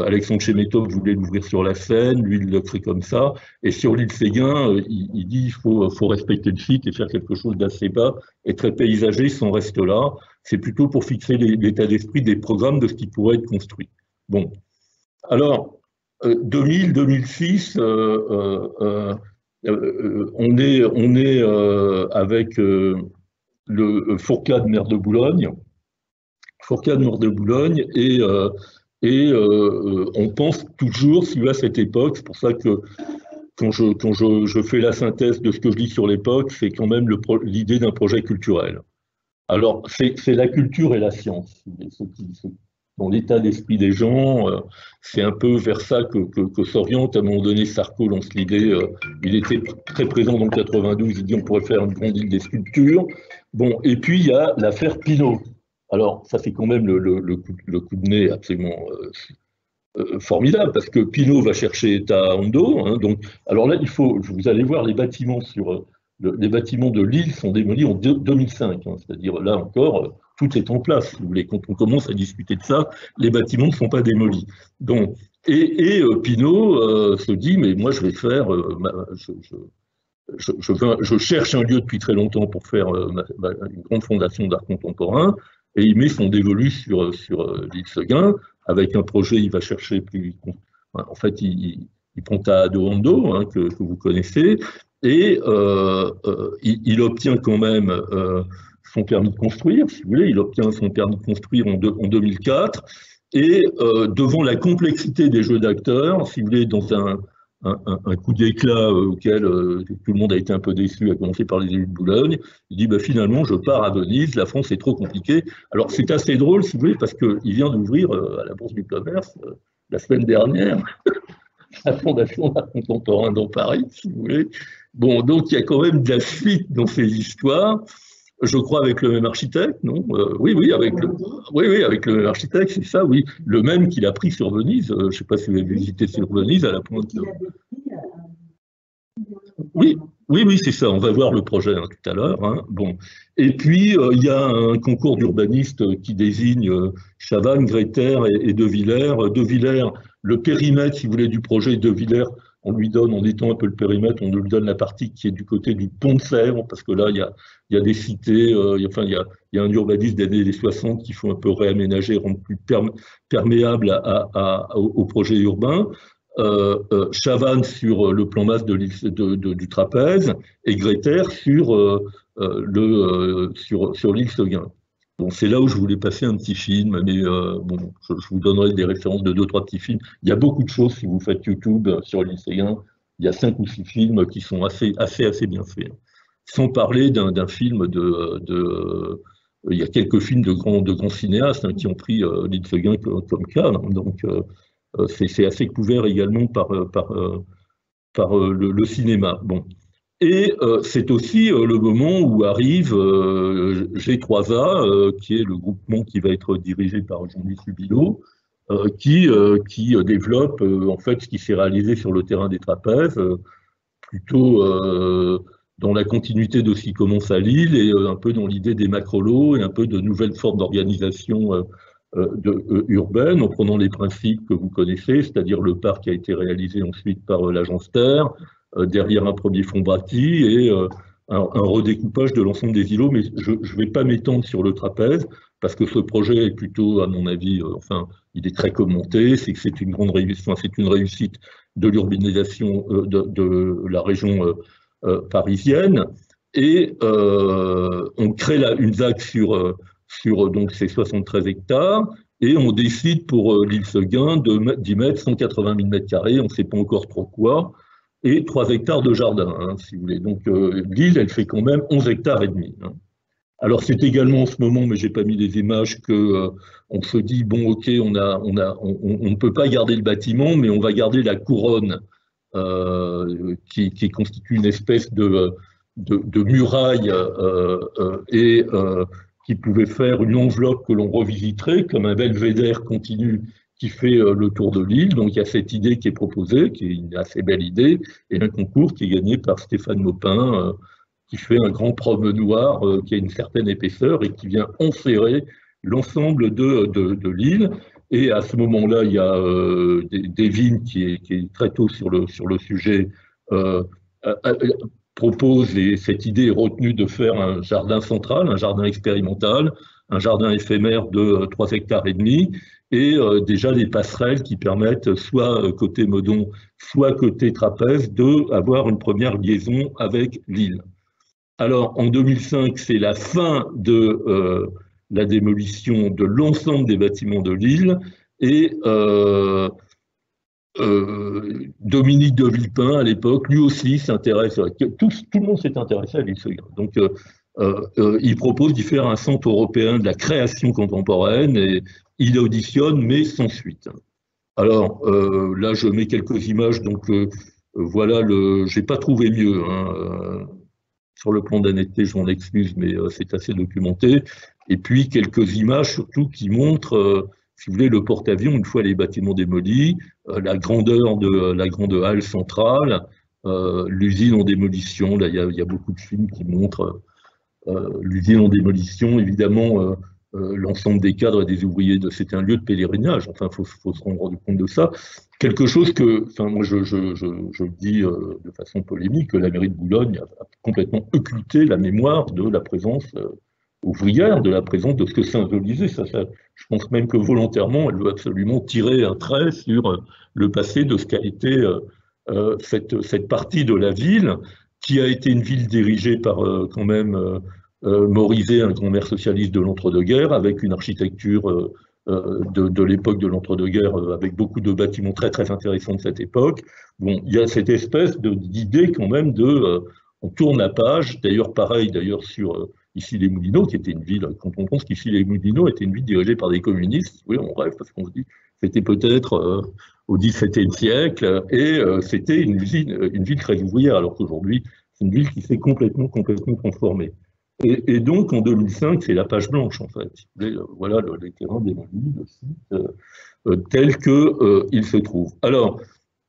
Alexandre Chemetov voulait l'ouvrir sur la Seine, lui il le crée comme ça, et sur l'île Séguin, il dit il faut respecter le site et faire quelque chose d'assez bas et très paysager, sans reste là. C'est plutôt pour fixer l'état d'esprit des programmes de ce qui pourrait être construit. Bon, alors 2000-2006, on est avec le Fourcade maire de Boulogne, et on pense toujours, si à cette époque, c'est pour ça que quand je fais la synthèse de ce que je dis sur l'époque, c'est quand même l'idée d'un projet culturel. Alors, c'est la culture et la science. Dans l'état d'esprit des gens, c'est un peu vers ça que s'oriente. À un moment donné, Sarko lance l'idée, il était très présent dans le 92, il dit on pourrait faire une grande île des sculptures. Bon, et puis il y a l'affaire Pinault. Alors, ça c'est quand même le coup de nez absolument formidable, parce que Pinault va chercher Hondo. Hein, donc, alors là, vous allez voir les bâtiments les bâtiments de l'île sont démolis en 2005, hein, c'est-à-dire là encore, tout est en place. Si vous voulez, quand on commence à discuter de ça, les bâtiments ne sont pas démolis. Donc, et Pinault se dit, mais moi je vais faire, je cherche un lieu depuis très longtemps pour faire une grande fondation d'art contemporain, et il met son dévolu sur l'île Seguin, avec un projet, il va chercher plus. En fait, il prend Hondo, hein, que vous connaissez, et il obtient quand même son permis de construire, si vous voulez, il obtient son permis de construire en 2004, et devant la complexité des jeux d'acteurs, si vous voulez, dans un coup d'éclat auquel tout le monde a été un peu déçu, à commencer par les élus de Boulogne, il dit finalement je pars à Venise, la France est trop compliquée. Alors c'est assez drôle, si vous voulez, parce qu'il vient d'ouvrir à la Bourse du Commerce la semaine dernière la Fondation d'art contemporain dans Paris, si vous voulez. Bon, donc il y a quand même de la suite dans ces histoires. Je crois avec le même architecte, non oui, avec le même architecte, c'est ça, oui. Le même qu'il a pris sur Venise. Je ne sais pas si vous avez visité sur Venise à la pointe. Oui, c'est ça. On va voir le projet tout à l'heure. Hein. Bon. Et puis, il y a un concours d'urbanistes qui désigne Chavannes, Gréter et De Villers. De Villers, le périmètre, si vous voulez, du projet De Villers, on lui donne, en étant un peu le périmètre, on lui donne la partie qui est du côté du pont de Sèvres, parce que là, il y a des cités, il y a un urbanisme des années 60 qu'il faut un peu réaménager, rendre plus perméable au projet urbain. Chavannes sur le plan masse du Trapèze, et Gréter sur l'île Seguin. Bon, c'est là où je voulais passer un petit film, mais bon, je vous donnerai des références de 2-3 petits films. Il y a beaucoup de choses, si vous faites YouTube sur l'île Seguin, il y a 5 ou 6 films qui sont assez bien faits. Sans parler d'un film il y a quelques films de grands cinéastes qui ont pris l'île Seguin comme cas. Donc, c'est assez couvert également par le cinéma. Bon. Et c'est aussi le moment où arrive G3A, qui est le groupement qui va être dirigé par Jean-Louis Subilo, qui développe en fait ce qui s'est réalisé sur le terrain des trapèzes, plutôt dans la continuité de ce qui commence à Lille et un peu dans l'idée des macrolots et un peu de nouvelles formes d'organisation urbaine, en prenant les principes que vous connaissez, c'est-à-dire le parc qui a été réalisé ensuite par l'agence Terre, derrière un premier fonds bâti et un redécoupage de l'ensemble des îlots. Mais je ne vais pas m'étendre sur le trapèze, parce que ce projet est plutôt, à mon avis, enfin, il est très commenté, c'est que c'est une grande réussite, enfin, c'est une réussite de l'urbanisation de la région parisienne. Et on crée là une ZAC sur donc ces 73 hectares, et on décide pour l'île Seguin d'y mettre 180 000 m², on ne sait pas encore trop quoi, et 3 hectares de jardin, hein, si vous voulez. Donc l'île, elle fait quand même 11 hectares et demi. Hein. Alors c'est également en ce moment, mais j'ai pas mis les images, que on se dit bon, ok, on ne peut pas garder le bâtiment, mais on va garder la couronne qui constitue une espèce de muraille et qui pouvait faire une enveloppe que l'on revisiterait comme un belvédère continu qui fait le tour de l'île. Donc il y a cette idée qui est proposée, qui est une assez belle idée, et un concours qui est gagné par Stéphane Maupin, qui fait un grand promenoir qui a une certaine épaisseur et qui vient enserrer l'ensemble de l'île. Et à ce moment-là, il y a Devine qui est très tôt sur le sujet, propose, et cette idée est retenue, de faire un jardin central, un jardin expérimental, un jardin éphémère de 3 hectares et demi, et déjà des passerelles qui permettent, soit côté Meudon, soit côté Trapèze, d'avoir une première liaison avec l'île. Alors, en 2005, c'est la fin de la démolition de l'ensemble des bâtiments de l'île, et Dominique de Villepin, à l'époque, lui aussi s'intéresse, tout le monde s'est intéressé à l'île Seguin. Donc, il propose d'y faire un centre européen de la création contemporaine, et il auditionne, mais sans suite. Alors, là, je mets quelques images, donc voilà, j'ai pas trouvé mieux, hein, sur le plan d'honnêteté, je m'en excuse, mais c'est assez documenté. Et puis, quelques images, surtout, qui montrent, si vous voulez, le porte-avions, une fois les bâtiments démolis, la grandeur de la grande halle centrale, l'usine en démolition. Là, il y a beaucoup de films qui montrent l'usine en démolition. Évidemment, l'ensemble des cadres et des ouvriers, c'était un lieu de pèlerinage. Enfin, il faut se rendre compte de ça. Quelque chose que, enfin, moi, je le dis de façon polémique, que la mairie de Boulogne a complètement occulté la mémoire de la présence ouvrière, de la présence de ce que symbolisait ça. Je pense même que volontairement, elle veut absolument tirer un trait sur le passé de ce qu'a été cette partie de la ville, qui a été une ville dirigée par quand même Morizet, un grand maire socialiste de l'entre-deux-guerres, avec une architecture de l'époque de l'entre-deux-guerres, avec beaucoup de bâtiments très très intéressants de cette époque. Bon, il y a cette espèce d'idée quand même on tourne la page. D'ailleurs, pareil, d'ailleurs sur Issy-les-Moulineaux, qui était une ville, quand on pense qu'Issy-les-Moulineaux était une ville dirigée par des communistes, oui, on rêve, parce qu'on se dit c'était peut-être au XVIIe siècle, et c'était une ville très ouvrière, alors qu'aujourd'hui, c'est une ville qui s'est complètement transformée. Et donc, en 2005, c'est la page blanche, en fait. Voilà les terrains démolis, le site tel qu'il se trouve. Alors,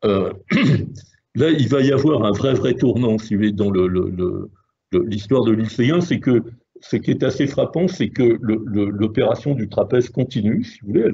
là, il va y avoir un vrai tournant, si vous voulez, dans l'histoire de l'île Seguin. C'est que ce qui est assez frappant, c'est que l'opération du trapèze continue, si vous voulez.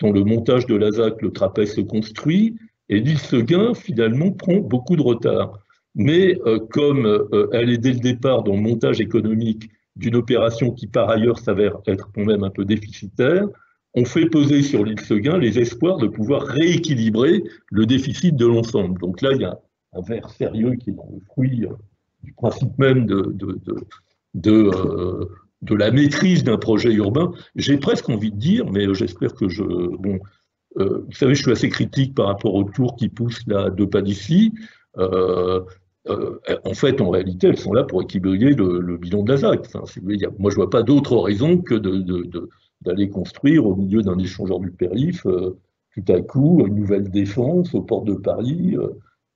Dans le montage de la ZAC, le trapèze se construit, et l'île Seguin, finalement, prend beaucoup de retard. Mais comme elle est dès le départ dans le montage économique d'une opération qui par ailleurs s'avère être quand même un peu déficitaire, on fait peser sur l'île Seguin les espoirs de pouvoir rééquilibrer le déficit de l'ensemble. Donc là, il y a un verre sérieux qui est dans le fruit du principe même de la maîtrise d'un projet urbain. J'ai presque envie de dire, mais j'espère que bon, vous savez, je suis assez critique par rapport aux tours qui poussent là, deux pas d'ici. En fait, en réalité, elles sont là pour équilibrer le bilan de la ZAC. Enfin, si vous voulez, moi, je ne vois pas d'autre raison que d'aller construire au milieu d'un échangeur du périph' tout à coup une nouvelle défense aux portes de Paris,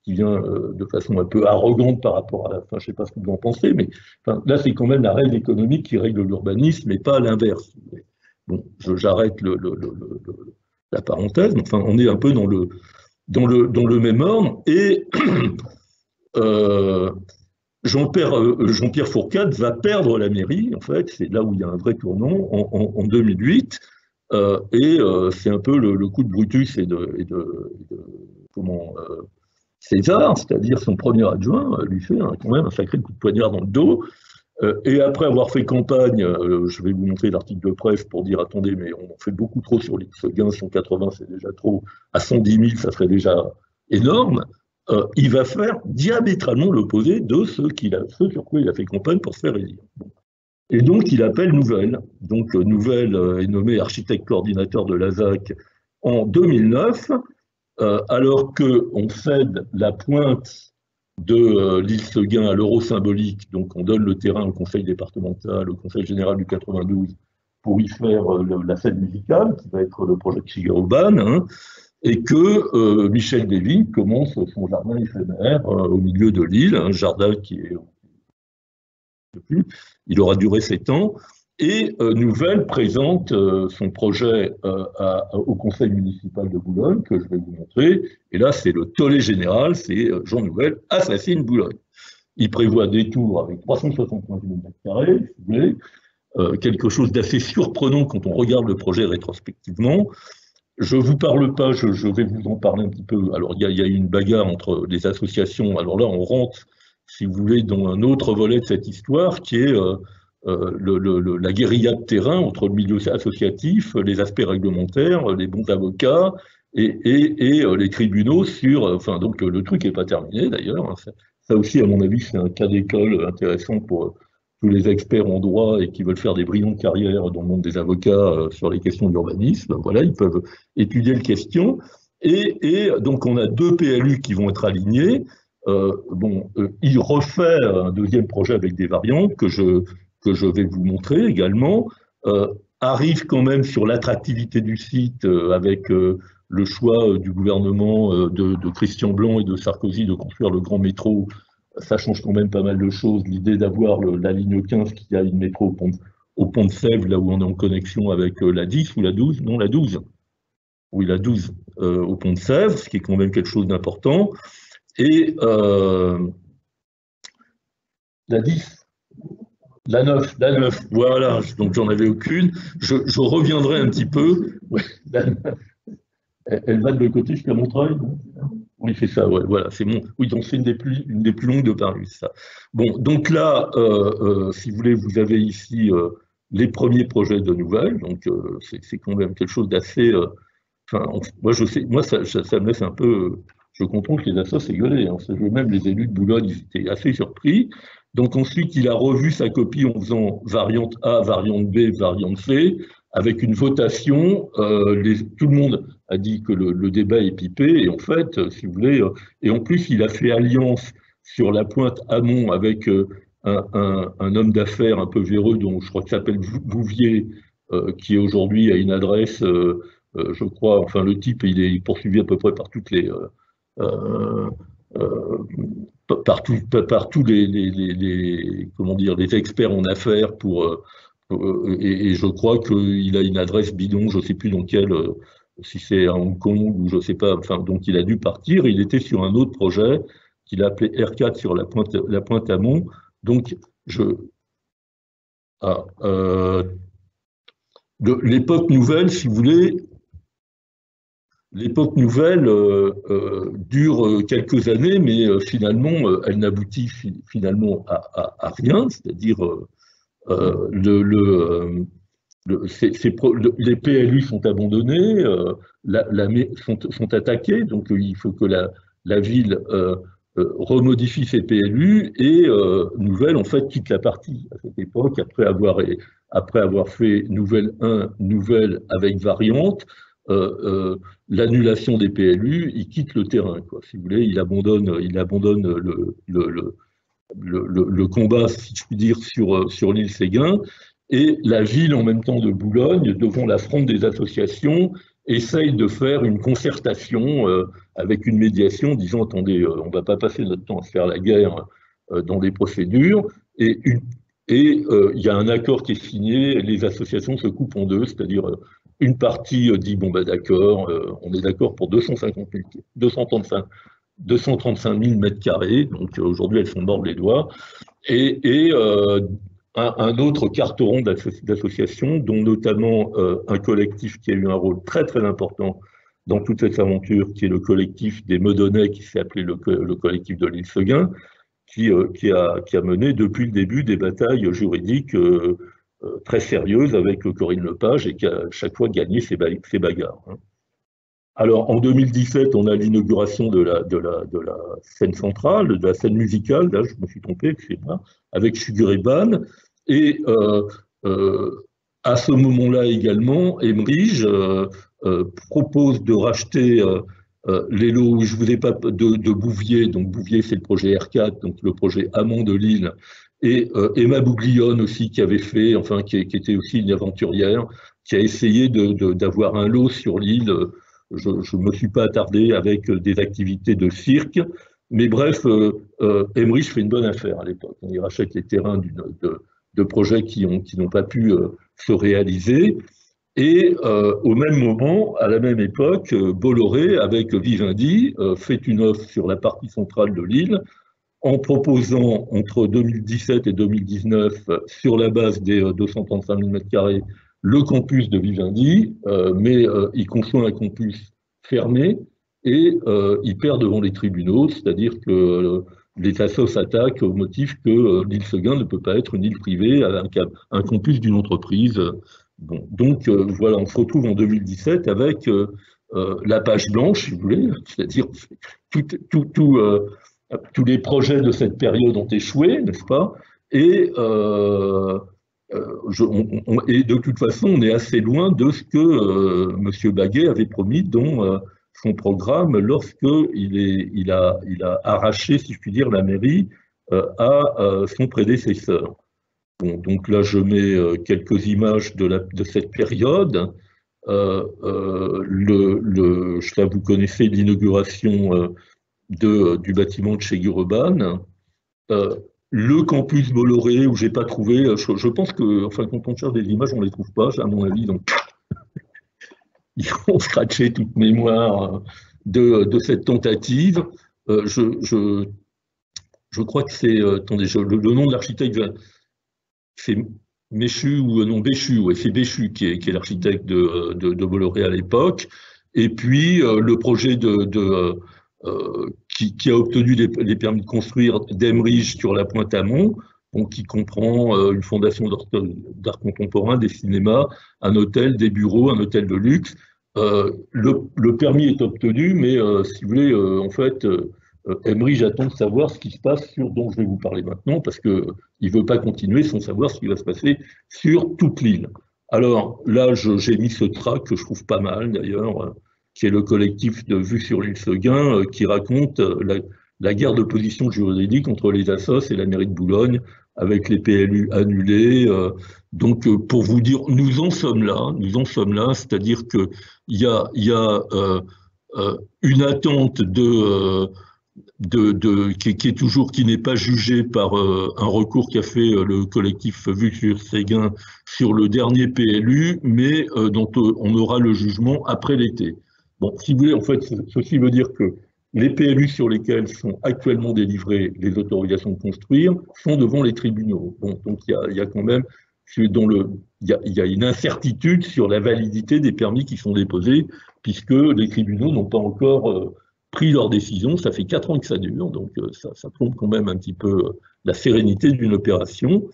qui vient de façon un peu arrogante par rapport à enfin, je ne sais pas ce que vous en pensez, mais enfin, là, c'est quand même la règle économique qui règle l'urbanisme et pas l'inverse. Bon, j'arrête la parenthèse, mais enfin, on est un peu dans le même ordre. Et Jean-Pierre Fourcade va perdre la mairie, en fait, c'est là où il y a un vrai tournant, en 2008. C'est un peu le coup de Brutus et de César, c'est-à-dire son premier adjoint, lui fait quand même un sacré coup de poignard dans le dos. Et après avoir fait campagne, je vais vous montrer l'article de presse pour dire attendez, mais on en fait beaucoup trop sur les Seguin, 180 c'est déjà trop, à 110 000 ça serait déjà énorme. Il va faire diamétralement l'opposé de ce sur quoi il a fait campagne pour se faire élire. Bon. Et donc il appelle Nouvelle. Donc Nouvelle est nommé architecte coordinateur de l'ASAC en 2009. Alors qu'on cède la pointe de l'île Seguin à l'euro symbolique, donc on donne le terrain au conseil départemental, au conseil général du 92, pour y faire la scène musicale, qui va être le projet de Shigeru-ban, hein, et que Michel Desvignes commence son jardin éphémère au milieu de l'île, un jardin qui est... Il aura duré 7 ans. Et Nouvelle présente son projet au conseil municipal de Boulogne, que je vais vous montrer. Et là, c'est le tollé général, c'est Jean Nouvel assassine Boulogne. Il prévoit des tours avec 375 000 m², si vous voulez, quelque chose d'assez surprenant quand on regarde le projet rétrospectivement. Je ne vous parle pas, je vais vous en parler un petit peu. Alors, il y a eu une bagarre entre les associations. Alors là, on rentre, si vous voulez, dans un autre volet de cette histoire, qui est... la guérilla de terrain entre le milieu associatif, les aspects réglementaires, les bons avocats et les tribunaux sur... Enfin, donc le truc n'est pas terminé d'ailleurs. Ça aussi, à mon avis, c'est un cas d'école intéressant pour tous les experts en droit et qui veulent faire des brillantes carrières dans le monde des avocats sur les questions d'urbanisme. Voilà, ils peuvent étudier les questions. Et donc, on a 2 PLU qui vont être alignés. Il refait un deuxième projet avec des variantes que je vais vous montrer également, arrive quand même sur l'attractivité du site avec le choix du gouvernement de Christian Blanc et de Sarkozy de construire le grand métro. Ça change quand même pas mal de choses. L'idée d'avoir la ligne 15 qui a une métro au pont de Sèvres, là où on est en connexion avec la 10 ou la 12, non la 12, oui la 12 au pont de Sèvres, ce qui est quand même quelque chose d'important. Et la 10, la 9, voilà, donc j'en avais aucune. Je reviendrai un petit peu. Ouais, elle va de l'autre côté jusqu'à Montreuil. Oui, c'est ça, ouais, voilà, c'est bon. Oui, donc c'est une des plus longues de Paris, ça. Bon, donc là, si vous voulez, vous avez ici les premiers projets de Nouvelle, donc c'est quand même quelque chose d'assez... Enfin, moi, je sais, moi, ça me laisse un peu... Je comprends que les assos, c'est gueulé. Hein, même les élus de Boulogne, ils étaient assez surpris. Donc ensuite, il a revu sa copie en faisant variante A, variante B, variante C, avec une votation. Tout le monde a dit que le débat est pipé. Et en fait, si vous voulez, et en plus, il a fait alliance sur la pointe amont avec un homme d'affaires un peu véreux, dont je crois qu'il s'appelle Bouvier, qui aujourd'hui a une adresse, je crois, enfin le type, il est poursuivi à peu près par toutes les... par tous comment dire, les experts en affaires et je crois qu'il a une adresse bidon, je ne sais plus dans quelle, si c'est à Hong Kong ou je ne sais pas, enfin, donc il a dû partir. Il était sur un autre projet qu'il a appelé R4 sur la pointe amont. Donc, l'époque nouvelle, si vous voulez, l'époque nouvelle dure quelques années, mais finalement, elle n'aboutit finalement à rien, c'est-à-dire les PLU sont abandonnés, sont attaqués, donc il faut que la ville remodifie ses PLU et Nouvelle en fait quitte la partie à cette époque après avoir fait Nouvelle 1, Nouvelle avec variante. L'annulation des PLU, il quitte le terrain, quoi. Si vous voulez, il abandonne le combat, si je puis dire, sur l'île Séguin, et la ville en même temps de Boulogne, devant la fronde des associations, essaye de faire une concertation avec une médiation, disant attendez, on ne va pas passer notre temps à se faire la guerre dans des procédures, et il y a un accord qui est signé, les associations se coupent en deux, c'est-à-dire une partie dit bon bah d'accord, on est d'accord pour 235 000 mètres carrés, donc aujourd'hui elles sont mortes les doigts, et un autre carteron d'associations, dont notamment un collectif qui a eu un rôle très très important dans toute cette aventure, qui est le collectif des Meudonnais, qui s'est appelé le collectif de l'île Seguin, qui a mené depuis le début des batailles juridiques très sérieuses avec Corinne Lepage, et qui a chaque fois gagné ses bagarres. Alors, en 2017, on a l'inauguration de la scène centrale, de la scène musicale, là, je me suis trompé, excusez-moi, avec Suguriban. Et à ce moment-là également, Emerige propose de racheter les lots, je ne vous ai pas de Bouvier, donc Bouvier c'est le projet R4, donc le projet amont de l'île, et Emma Bouglione aussi qui avait fait, enfin qui était aussi une aventurière, qui a essayé d'avoir un lot sur l'île. Je ne me suis pas attardé avec des activités de cirque, mais bref, Emerige fait une bonne affaire à l'époque. Il rachète les terrains de projets qui n'ont pas pu se réaliser. Et au même moment, à la même époque, Bolloré, avec Vivendi, fait une offre sur la partie centrale de l'île, en proposant entre 2017 et 2019, sur la base des 235 000 m², le campus de Vivendi, mais il conçoit un campus fermé et il perd devant les tribunaux, c'est-à-dire que les assos s'attaquent au motif que l'île Seguin ne peut pas être une île privée avec un campus d'une entreprise. Bon, donc voilà, on se retrouve en 2017 avec la page blanche, si vous voulez, c'est-à-dire tous les projets de cette période ont échoué, n'est-ce pas? Et et de toute façon, on est assez loin de ce que M. Baguet avait promis dans son programme lorsqu'il a arraché, si je puis dire, la mairie à son prédécesseur. Bon, donc là, je mets quelques images de cette période. Là, vous connaissez l'inauguration du bâtiment de chez Gureban. Le campus Bolloré, où j'ai pas trouvé, je pense que, enfin, quand on cherche des images, on les trouve pas, à mon avis, donc ils ont scratché toute mémoire de cette tentative. Je crois que c'est, attendez, le nom de l'architecte, c'est Méchu ou non Béchu, ouais, c'est Béchu qui est l'architecte de Bolloré à l'époque. Et puis le projet qui a obtenu les permis de construire d'Emerige sur la Pointe-Amont, donc qui comprend une fondation d'art contemporain, des cinémas, un hôtel, des bureaux, un hôtel de luxe. Le permis est obtenu, mais si vous voulez, en fait, Emerige attend de savoir ce qui se passe dont je vais vous parler maintenant, parce qu'il ne veut pas continuer sans savoir ce qui va se passer sur toute l'île. Alors là, j'ai mis ce tract que je trouve pas mal d'ailleurs, qui est le collectif de Vue sur l'île Seguin, qui raconte la guerre de position juridique entre les assos et la mairie de Boulogne, avec les PLU annulés. Donc, pour vous dire, nous en sommes là, c'est-à-dire qu'il y a une attente qui n'est pas jugée par un recours qu'a fait le collectif Vue sur Seguin sur le dernier PLU, mais dont on aura le jugement après l'été. Bon, si vous voulez, en fait, ceci veut dire que les PLU sur lesquels sont actuellement délivrées les autorisations de construire sont devant les tribunaux. Bon, donc il y a quand même il y a une incertitude sur la validité des permis qui sont déposés, puisque les tribunaux n'ont pas encore pris leur décision. Ça fait 4 ans que ça dure, donc ça plombe quand même un petit peu la sérénité d'une opération.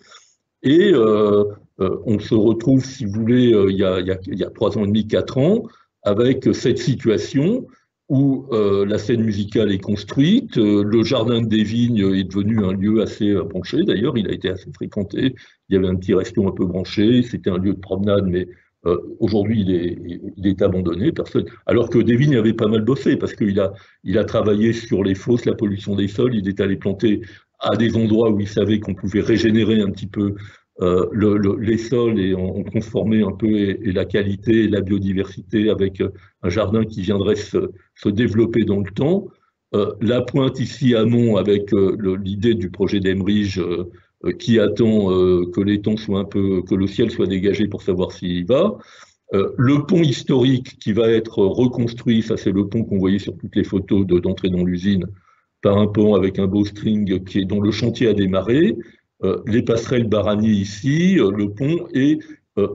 Et on se retrouve, si vous voulez, il y a 3 ans et demi, 4 ans, avec cette situation où la scène musicale est construite, le jardin des vignes est devenu un lieu assez branché, d'ailleurs, il a été assez fréquenté, il y avait un petit resto un peu branché, c'était un lieu de promenade, mais aujourd'hui il est abandonné, alors que des vignes avait pas mal bossé, parce qu'il a travaillé sur les fosses, la pollution des sols, il est allé planter à des endroits où il savait qu'on pouvait régénérer un petit peu les sols et en conformer un peu et la qualité et la biodiversité avec un jardin qui viendrait se développer dans le temps. La pointe ici amont avec l'idée du projet d'Emerige qui attend que les temps soient un peu, que le ciel soit dégagé pour savoir s'il y va. Le pont historique qui va être reconstruit, ça c'est le pont qu'on voyait sur toutes les photos d'entrée dans l'usine, par un pont avec un bowstring dont le chantier a démarré, les passerelles Barani ici, le pont et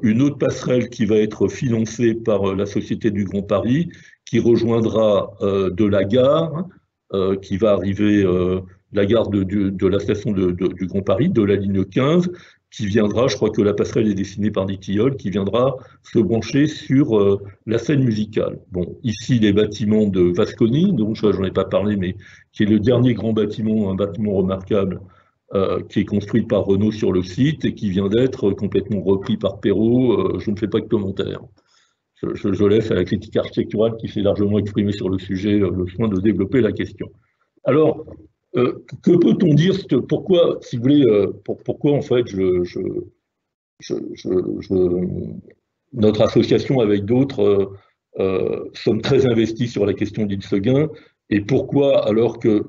une autre passerelle qui va être financée par la Société du Grand Paris, qui rejoindra de la gare, qui va arriver, la gare de la station du Grand Paris, de la ligne 15, qui viendra, je crois que la passerelle est dessinée par Nick Tilleul, qui viendra se brancher sur la scène musicale. Bon, ici, les bâtiments de Vasconi, dont j'en ai pas parlé, mais qui est le dernier grand bâtiment, un bâtiment remarquable, qui est construit par Renault sur le site et qui vient d'être complètement repris par Perrault. Je ne fais pas de commentaires. Je laisse à la critique architecturale qui s'est largement exprimée sur le sujet le soin de développer la question. Alors, que peut-on dire, pourquoi, si vous voulez, pourquoi en fait notre association avec d'autres sommes très investis sur la question d'Île Seguin, et pourquoi alors que,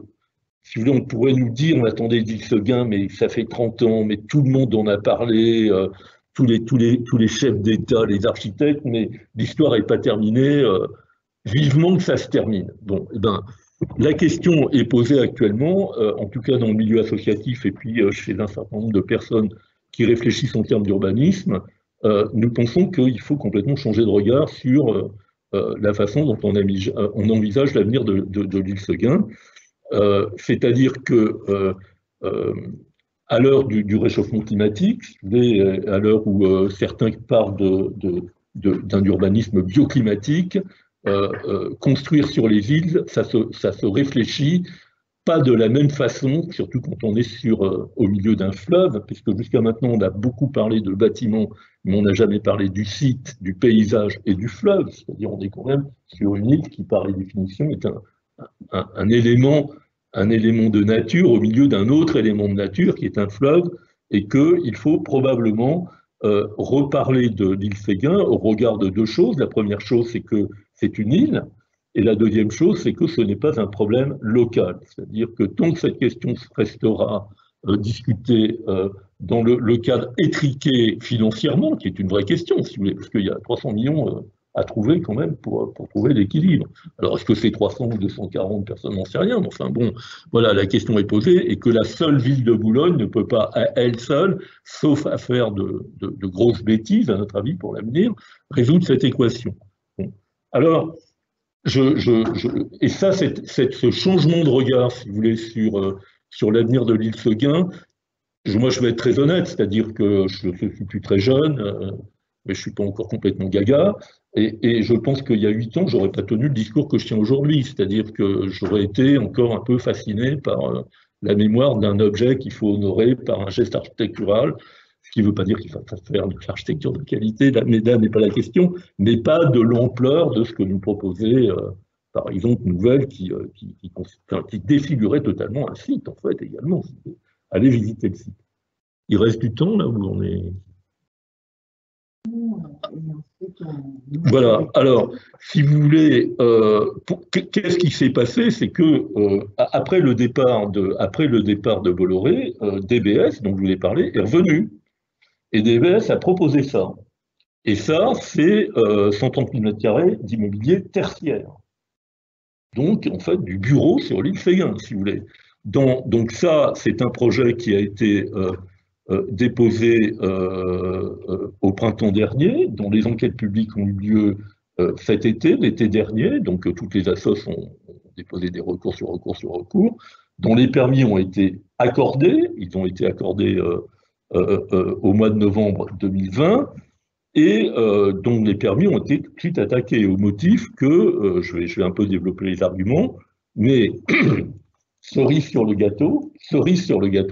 si vous voulez, on pourrait nous dire, on attendait d'Île Seguin, mais ça fait 30 ans, mais tout le monde en a parlé, tous les chefs d'État, les architectes, mais l'histoire n'est pas terminée, vivement que ça se termine. Bon, eh ben, la question est posée actuellement, en tout cas dans le milieu associatif et puis chez un certain nombre de personnes qui réfléchissent en termes d'urbanisme. Nous pensons qu'il faut complètement changer de regard sur la façon dont on envisage l'avenir de l'île Seguin. C'est-à-dire que à l'heure du réchauffement climatique, à l'heure où certains parlent d'un urbanisme bioclimatique, construire sur les villes, ça se réfléchit pas de la même façon, surtout quand on est au milieu d'un fleuve, puisque jusqu'à maintenant on a beaucoup parlé de bâtiments, mais on n'a jamais parlé du site, du paysage et du fleuve, c'est-à-dire on est quand même sur une île qui par définition est un élément de nature au milieu d'un autre élément de nature qui est un fleuve, et qu'il faut probablement reparler de l'île Seguin au regard de deux choses. La première chose, c'est que c'est une île, et la deuxième chose, c'est que ce n'est pas un problème local. C'est-à-dire que tant que cette question restera discutée dans le cadre étriqué financièrement, qui est une vraie question, si vous voulez, parce qu'il y a 300 millions à trouver quand même pour trouver l'équilibre. Alors, est-ce que c'est 300 ou 240 personnes, n'en sais rien, mais enfin bon, voilà, la question est posée, et que la seule ville de Boulogne ne peut pas, à elle seule, sauf à faire de grosses bêtises, à notre avis, pour l'avenir, résoudre cette équation. Bon. Alors, et ça, ce changement de regard, si vous voulez, sur l'avenir de l'île Seguin, moi je vais être très honnête, c'est-à-dire que je ne suis plus très jeune, mais je ne suis pas encore complètement gaga, et je pense qu'il y a 8 ans, je n'aurais pas tenu le discours que je tiens aujourd'hui, c'est-à-dire que j'aurais été encore un peu fasciné par la mémoire d'un objet qu'il faut honorer par un geste architectural, ce qui ne veut pas dire qu'il faut faire de l'architecture de qualité, là n'est pas la question, mais pas de l'ampleur de ce que nous proposait, par exemple, Nouvelle, qui défigurait totalement un site, en fait, également. Allez visiter le site. Il reste du temps, là, où on est... Voilà, alors, si vous voulez, qu'est-ce qui s'est passé? C'est que après le départ de Bolloré, DBS, dont je vous ai parlé, est revenu. Et DBS a proposé ça. Et ça, c'est 130 000 m² d'immobilier tertiaire. Donc, en fait, du bureau sur l'île Seguin, si vous voulez. Donc ça, c'est un projet qui a été déposé au printemps dernier, dont les enquêtes publiques ont eu lieu cet été, l'été dernier, donc toutes les assos ont déposé des recours sur recours sur recours, dont les permis ont été accordés, ils ont été accordés au mois de novembre 2020, et dont les permis ont été tout de suite attaqués au motif que, je vais un peu développer les arguments, mais cerise sur le gâteau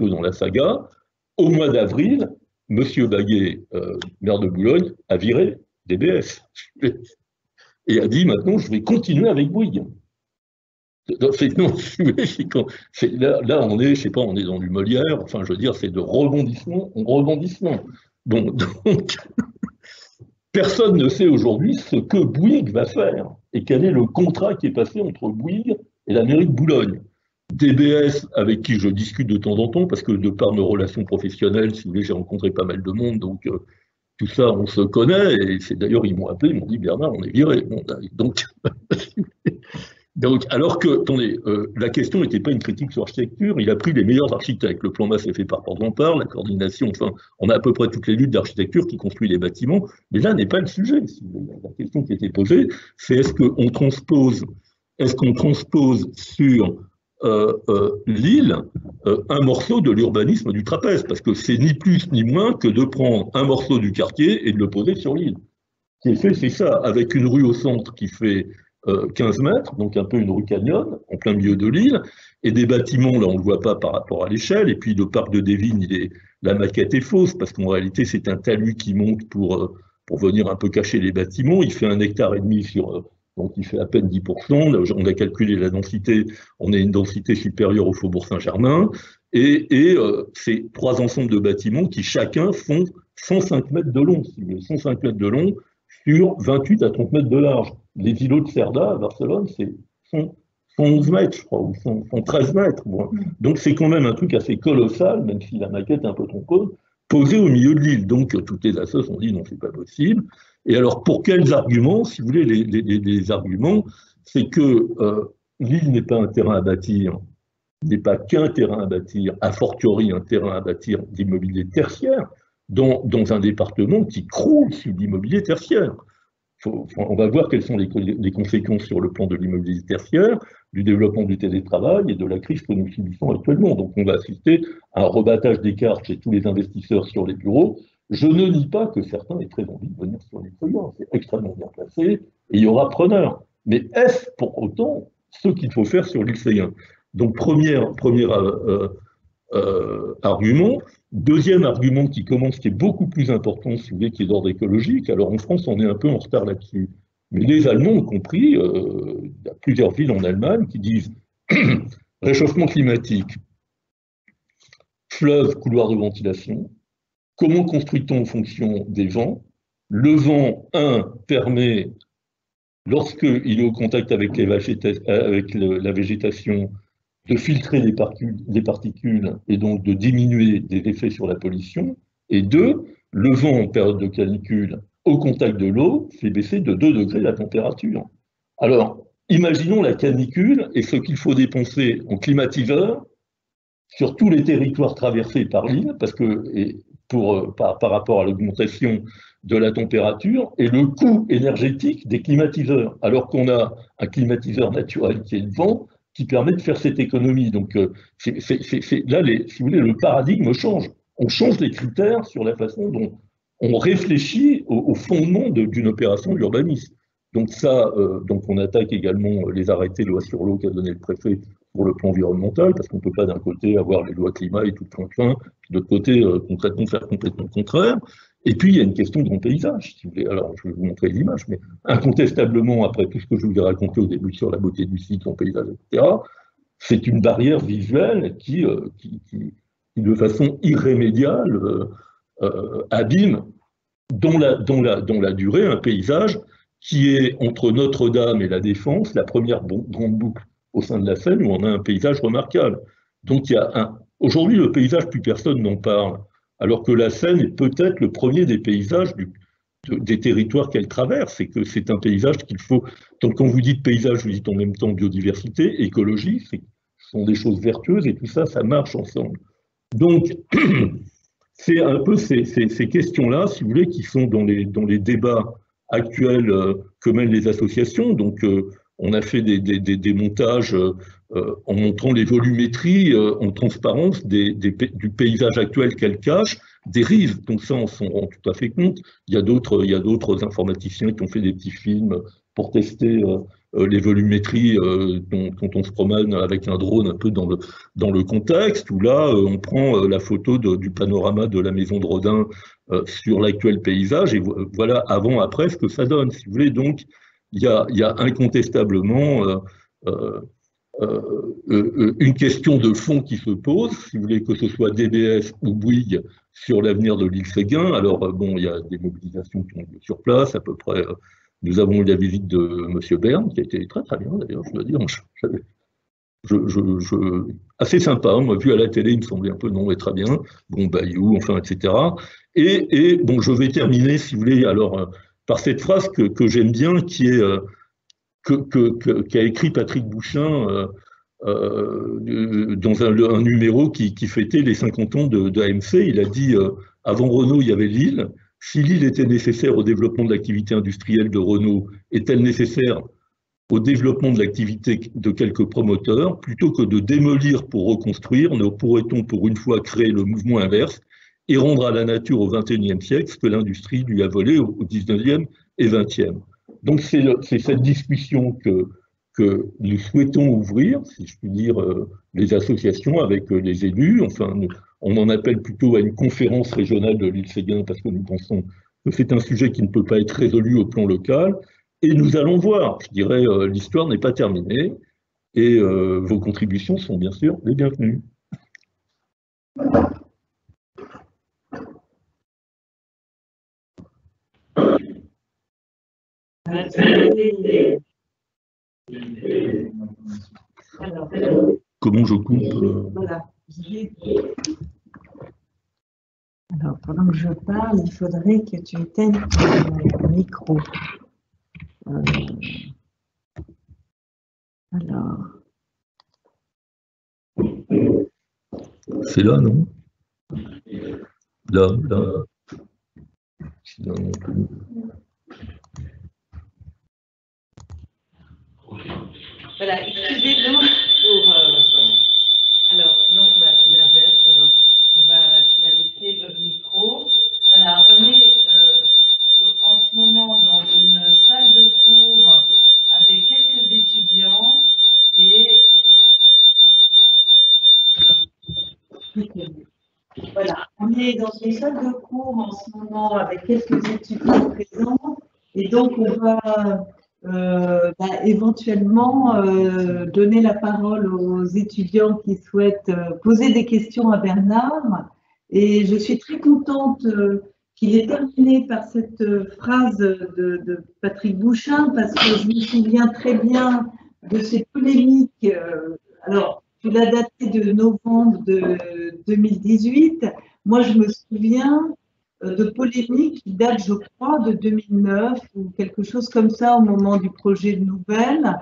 dans la saga, au mois d'avril, M. Baguet, maire de Boulogne, a viré DBS et a dit maintenant je vais continuer avec Bouygues. Non, là, on est, je sais pas, on est dans du Molière, enfin, je veux dire, c'est de rebondissement en rebondissement. Bon, donc, personne ne sait aujourd'hui ce que Bouygues va faire et quel est le contrat qui est passé entre Bouygues et la mairie de Boulogne. DBS, avec qui je discute de temps en temps, parce que de par mes relations professionnelles, si vous voulez, j'ai rencontré pas mal de monde, donc tout ça, on se connaît, et c'est d'ailleurs, ils m'ont appelé, ils m'ont dit, Bernard, on est viré. Bon, donc, alors que, attendez, la question n'était pas une critique sur l'architecture, il a pris les meilleurs architectes. Le plan masse est fait par Port-Zampar, la coordination, enfin, on a à peu près toutes les luttes d'architecture qui construisent les bâtiments, mais là n'est pas le sujet. La question qui était posée, c'est est-ce qu'on transpose sur l'île un morceau de l'urbanisme du trapèze, parce que c'est ni plus ni moins que de prendre un morceau du quartier et de le poser sur l'île. Ce qui est fait, c'est ça, avec une rue au centre qui fait 15 mètres, donc un peu une rue canyon, en plein milieu de l'île, et des bâtiments, là on ne le voit pas par rapport à l'échelle, et puis le parc de Dévines, la maquette est fausse, parce qu'en réalité c'est un talus qui monte pour venir un peu cacher les bâtiments, il fait 1,5 hectare donc il fait à peine 10%, là, on a calculé la densité, on a une densité supérieure au Faubourg Saint-Germain, et c'est 3 ensembles de bâtiments qui chacun font 105 mètres de long, 105 mètres de long sur 28 à 30 mètres de large. Les îlots de Cerda à Barcelone, c'est 111 mètres, je crois, ou 113 mètres. Bon. Donc c'est quand même un truc assez colossal, même si la maquette est un peu trompeuse, posé au milieu de l'île. Donc toutes les assos ont dit non, c'est pas possible. Et alors pour quels arguments? Si vous voulez, les arguments, c'est que l'île n'est pas un terrain à bâtir, n'est pas qu'un terrain à bâtir, a fortiori un terrain à bâtir d'immobilier tertiaire, dans un département qui croule sur l'immobilier tertiaire. On va voir quelles sont les conséquences sur le plan de l'immobilier tertiaire, du développement du télétravail et de la crise que nous subissons actuellement. Donc on va assister à un rebattage des cartes chez tous les investisseurs sur les bureaux. Je ne nie pas que certains aient très envie de venir sur les feuillants, c'est extrêmement bien placé, et il y aura preneurs. Mais est-ce pour autant ce qu'il faut faire sur l'île Séguin? Donc premier argument. Deuxième argument qui est beaucoup plus important, si vous voulez, qui est d'ordre écologique. Alors en France, on est un peu en retard là-dessus. Mais les Allemands ont compris, il y a plusieurs villes en Allemagne qui disent réchauffement climatique, fleuve, couloir de ventilation, comment construit-on en fonction des vents? Le vent, permet, lorsqu'il est au contact avec la végétation, de filtrer les particules et donc de diminuer des effets sur la pollution. Et 2, le vent en période de canicule au contact de l'eau fait baisser de 2 degrés la température. Alors, imaginons la canicule et ce qu'il faut dépenser en climatiseur sur tous les territoires traversés par l'île, parce que par rapport à l'augmentation de la température et le coût énergétique des climatiseurs, alors qu'on a un climatiseur naturel qui est le vent, qui permet de faire cette économie. Donc là, si vous voulez, le paradigme change. On change les critères sur la façon dont on réfléchit au fondement d'une opération d'urbanisme. Donc ça, donc on attaque également les arrêtés loi sur l'eau qu'a donné le préfet pour le plan environnemental, parce qu'on ne peut pas d'un côté avoir les lois climat et tout le fin, puis de l'autre côté, concrètement, faire complètement le contraire. Et puis, il y a une question de grand paysage, si vous voulez. Alors, je vais vous montrer les images, mais incontestablement, après tout ce que je vous ai raconté au début sur la beauté du site, son paysage, etc., c'est une barrière visuelle qui de façon irrémédiable, abîme dans la durée un paysage qui est entre Notre-Dame et la Défense, la première grande boucle au sein de la Seine, où on a un paysage remarquable. Donc, aujourd'hui, le paysage, plus personne n'en parle. Alors que la Seine est peut-être le premier des paysages des territoires qu'elle traverse, et que c'est un paysage qu'il faut. Donc quand vous dites paysage, vous dites en même temps biodiversité, écologie, ce sont des choses vertueuses, et tout ça, ça marche ensemble. Donc, c'est un peu ces questions-là, si vous voulez, qui sont dans les débats actuels que mènent les associations. Donc, on a fait des montages en montrant les volumétries en transparence du paysage actuel qu'elle cache, des rives. Donc ça, on s'en rend tout à fait compte. Il y a d'autres informaticiens qui ont fait des petits films pour tester les volumétries quand on se promène avec un drone un peu dans le contexte, où là, on prend la photo du panorama de la maison de Rodin sur l'actuel paysage, et voilà avant-après ce que ça donne, si vous voulez. Donc, il y a incontestablement une question de fond qui se pose, si vous voulez, que ce soit DBF ou Bouygues, sur l'avenir de l'île Séguin. Alors, bon, il y a des mobilisations qui ont lieu sur place, à peu près. Nous avons eu la visite de M. Berne, qui a été très très bien d'ailleurs, je dois dire. Assez sympa, moi, vu à la télé, il me semblait un peu non, mais très bien. Bon, Bayou, enfin, etc. Et bon, je vais terminer, si vous voulez, alors, par cette phrase que j'aime bien, qui est qu'a écrit Patrick Bouchain dans un numéro qui fêtait les 50 ans de AMC. Il a dit avant Renault, il y avait Lille. Si Lille était nécessaire au développement de l'activité industrielle de Renault, est-elle nécessaire au développement de l'activité de quelques promoteurs? Plutôt que de démolir pour reconstruire, ne pourrait-on pour une fois créer le mouvement inverse et rendre à la nature au XXIe siècle ce que l'industrie lui a volé au XIXe et XXe? Donc c'est cette discussion que nous souhaitons ouvrir, si je puis dire, les associations avec les élus. Enfin, on en appelle plutôt à une conférence régionale de l'île Séguin parce que nous pensons que c'est un sujet qui ne peut pas être résolu au plan local. Et nous allons voir, je dirais, l'histoire n'est pas terminée et vos contributions sont bien sûr les bienvenues. Alors, comment je coupe voilà. Alors, pendant que je parle, il faudrait que tu éteignes ton micro. Alors. C'est là, non? Là, là. Voilà, excusez-nous pour... alors, non, bah, c'est l'inverse, alors tu vas laisser le micro. Voilà, on est en ce moment dans une salle de cours avec quelques étudiants et... Voilà, on est dans une salle de cours en ce moment avec quelques étudiants présents et donc on va éventuellement donner la parole aux étudiants qui souhaitent poser des questions à Bernard. Et je suis très contente qu'il ait terminé par cette phrase de Patrick Bouchain parce que je me souviens très bien de ces polémiques. Alors, tu l'as daté de novembre de 2018. Moi, je me souviens de polémiques qui datent, je crois, de 2009 ou quelque chose comme ça au moment du projet de nouvelle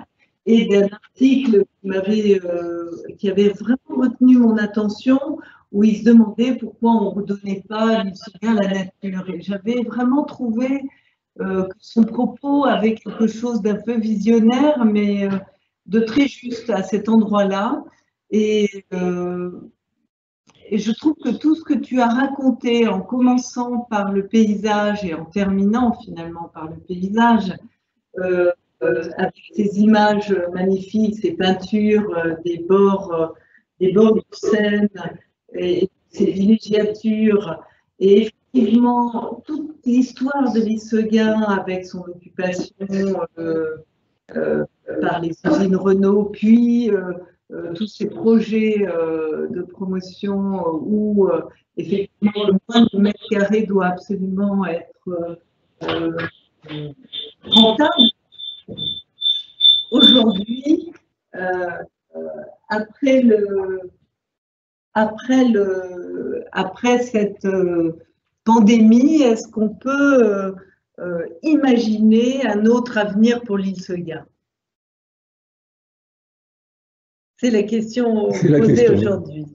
et d'un article qui avait vraiment retenu mon attention où il se demandait pourquoi on ne redonnait pas l'île Séguin à la nature. Et j'avais vraiment trouvé que son propos avait quelque chose d'un peu visionnaire, mais de très juste à cet endroit-là. Et je trouve que tout ce que tu as raconté, en commençant par le paysage et en terminant finalement par le paysage, avec ces images magnifiques, ces peintures des bords de Seine, et ces villégiatures, et effectivement toute l'histoire de l'île Séguin avec son occupation par les usines Renault, puis tous ces projets de promotion où effectivement le moindre mètre carré doit absolument être rentable. Aujourd'hui, après cette pandémie, est-ce qu'on peut imaginer un autre avenir pour l'île Séguin? C'est la question posée aujourd'hui.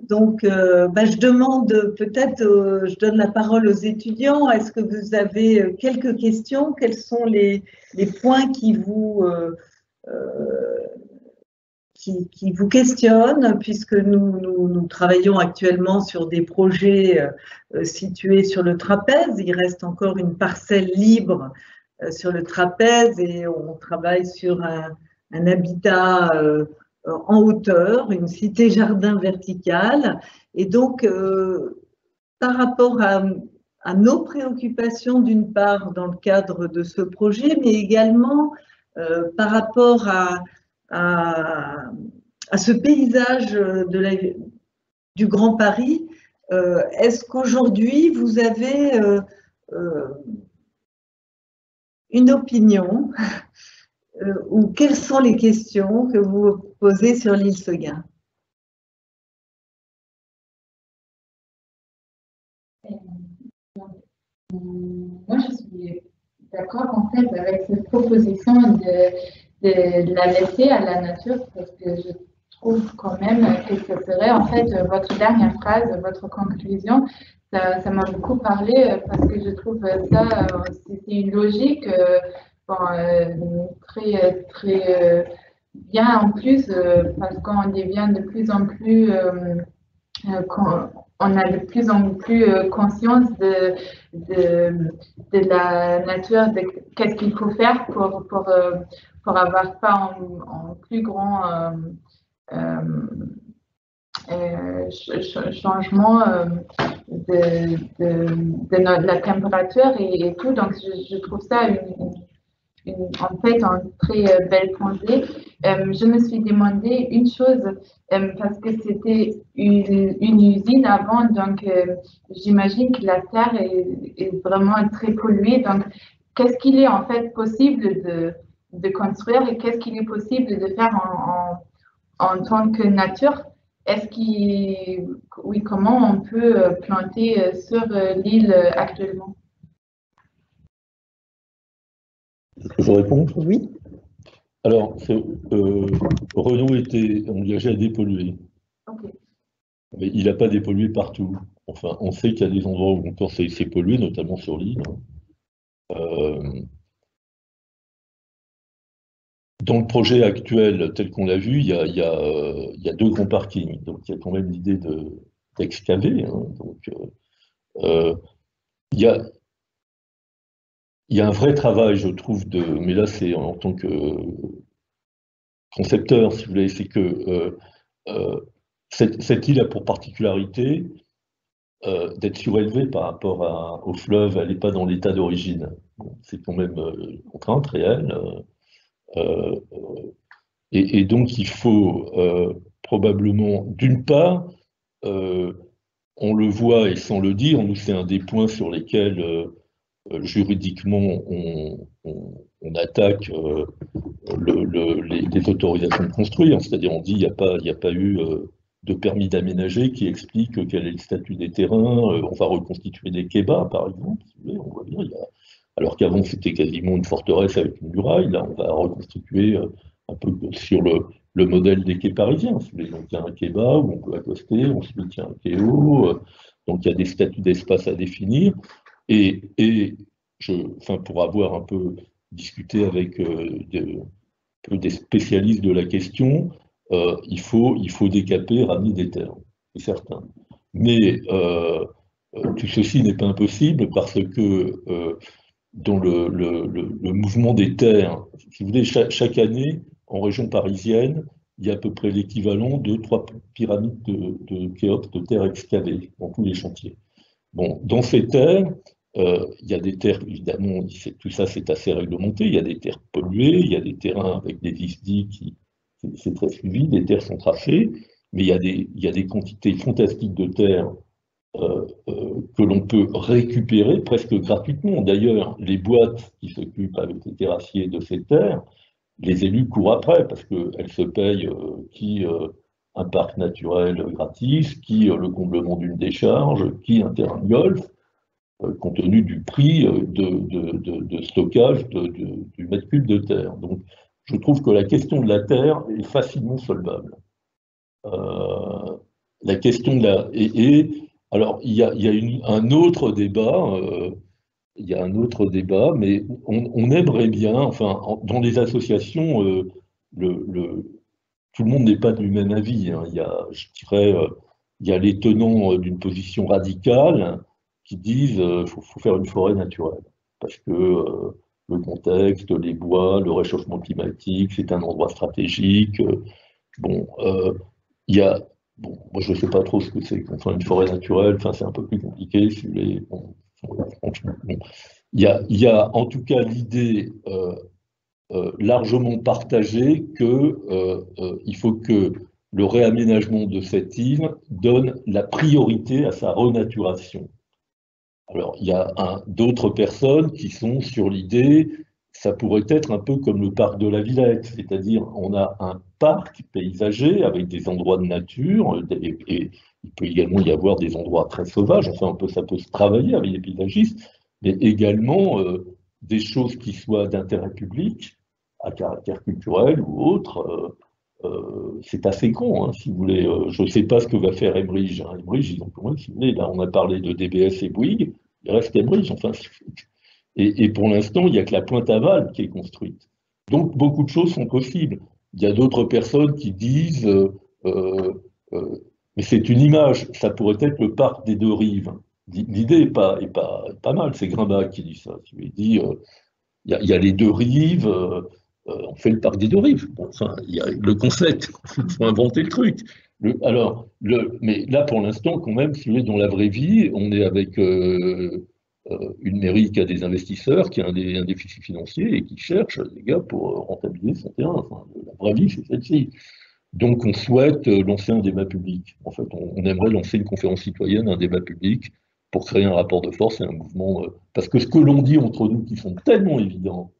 Donc, je demande peut-être, je donne la parole aux étudiants. Est-ce que vous avez quelques questions? Quels sont les points qui vous questionnent, puisque nous travaillons actuellement sur des projets situés sur le trapèze. Il reste encore une parcelle libre sur le trapèze et on travaille sur un habitat en hauteur, une cité-jardin verticale. Et donc, par rapport à nos préoccupations, d'une part, dans le cadre de ce projet, mais également par rapport à à ce paysage du Grand Paris. Est-ce qu'aujourd'hui, vous avez une opinion ou quelles sont les questions que vous vous posez sur l'île Seguin? Moi, je suis d'accord en fait avec cette proposition de la laisser à la nature parce que je trouve quand même que ce serait en fait votre dernière phrase, votre conclusion. Ça m'a beaucoup parlé parce que je trouve ça, c'est une logique très bien en plus parce qu'on devient de plus en plus on a de plus en plus conscience de la nature, de qu'est-ce qu'il faut faire pour avoir pas en plus grand changement de la température et tout. Donc, je trouve ça en fait une très belle pensée. Je me suis demandé une chose parce que c'était une usine avant, donc j'imagine que la terre est vraiment très polluée. Donc, qu'est-ce qu'il est en fait possible de construire et qu'est-ce qu'il est possible de faire en tant que nature? Oui, comment on peut planter sur l'île actuellement? Je réponds? Oui. Alors, Renault était engagé à dépolluer. Okay. Mais il n'a pas dépollué partout. Enfin, on sait qu'il y a des endroits où encore c'est pollué, notamment sur l'île. Dans le projet actuel, tel qu'on l'a vu, il y a deux grands parkings. Donc, il y a quand même l'idée d'excaver. Donc, il y a un vrai travail, je trouve, mais là, c'est en tant que concepteur, si vous voulez, c'est que cette île a pour particularité d'être surélevée par rapport au fleuve, elle n'est pas dans l'état d'origine. Bon, c'est quand même une contrainte réelle. Et donc, il faut probablement, d'une part, on le voit et sans le dire, nous, c'est un des points sur lesquels juridiquement on attaque les autorisations de construire. C'est-à-dire, on dit il n'y a pas eu de permis d'aménager qui explique quel est le statut des terrains. On va reconstituer des kebabs, par exemple. Si vous voulez, on voit bien, alors qu'avant c'était quasiment une forteresse avec une muraille, là on va reconstituer un peu sur le modèle des quais parisiens. Si vous voulez. Donc il y a un quai bas où on peut accoster, ensuite il y a un quai haut, donc il y a des statuts d'espace à définir. Et pour avoir un peu discuté avec des spécialistes de la question, il faut décaper, ramener des terres, c'est certain. Mais tout ceci n'est pas impossible parce que dans le mouvement des terres, si vous voulez, chaque année, en région parisienne, il y a à peu près l'équivalent de 3 pyramides de Khéops, de terres excavées dans tous les chantiers. Bon, dans ces terres, il y a des terres, évidemment, tout ça c'est assez réglementé, il y a des terres polluées, il y a des terrains avec des ISDI c'est très suivi, des terres sont tracées, mais il y a des quantités fantastiques de terres que l'on peut récupérer presque gratuitement. D'ailleurs, les boîtes qui s'occupent avec les terrassiers de ces terres, les élus courent après parce qu'elles se payent un parc naturel gratis, qui le comblement d'une décharge, qui un terrain de golf, compte tenu du prix de stockage du mètre cube de terre. Donc, je trouve que la question de la terre est facilement solvable. La question de la... Alors, il y a un autre débat, mais on aimerait bien, enfin, dans les associations, tout le monde n'est pas du même avis. Hein. Je dirais, il y a les tenants d'une position radicale qui disent qu'il faut faire une forêt naturelle, parce que le contexte, les bois, le réchauffement climatique, c'est un endroit stratégique. Il y a... Bon, moi, je ne sais pas trop ce que c'est qu'enfin une forêt naturelle, enfin, c'est un peu plus compliqué. Si vous voulez. Bon. Il y a en tout cas l'idée largement partagé qu'il faut que le réaménagement de cette île donne la priorité à sa renaturation. Alors, il y a d'autres personnes qui sont sur l'idée, ça pourrait être un peu comme le parc de la Villette, c'est-à-dire on a un parc paysager avec des endroits de nature, et il peut également y avoir des endroits très sauvages, enfin ça peut se travailler avec les paysagistes, mais également des choses qui soient d'intérêt public, à caractère culturel ou autre. C'est assez con, hein, si vous voulez. Je ne sais pas ce que va faire Emerige. Hein. Emerige, ils ont comment, si vous voulez, là on a parlé de DBS et Bouygues, il reste Emerige, enfin. Et pour l'instant, il n'y a que la pointe aval qui est construite. Donc beaucoup de choses sont possibles. Il y a d'autres personnes qui disent, mais c'est une image, ça pourrait être le parc des deux rives. L'idée n'est pas mal, c'est Grimbach qui dit ça. Il dit, il y a les deux rives, on fait le parc des deux rives. Bon, enfin, il y a le concept, il faut inventer le truc. Mais là, pour l'instant, quand même, si vous voulez, dans la vraie vie, on est avec une mairie qui a des investisseurs, qui a un déficit financier et qui cherche des gars pour rentabiliser son terrain. Enfin, la vraie vie, c'est celle-ci. Donc, on souhaite lancer un débat public. En fait, on aimerait lancer une conférence citoyenne, un débat public, pour créer un rapport de force et un mouvement. Parce que ce que l'on dit entre nous, qui sont tellement évidents,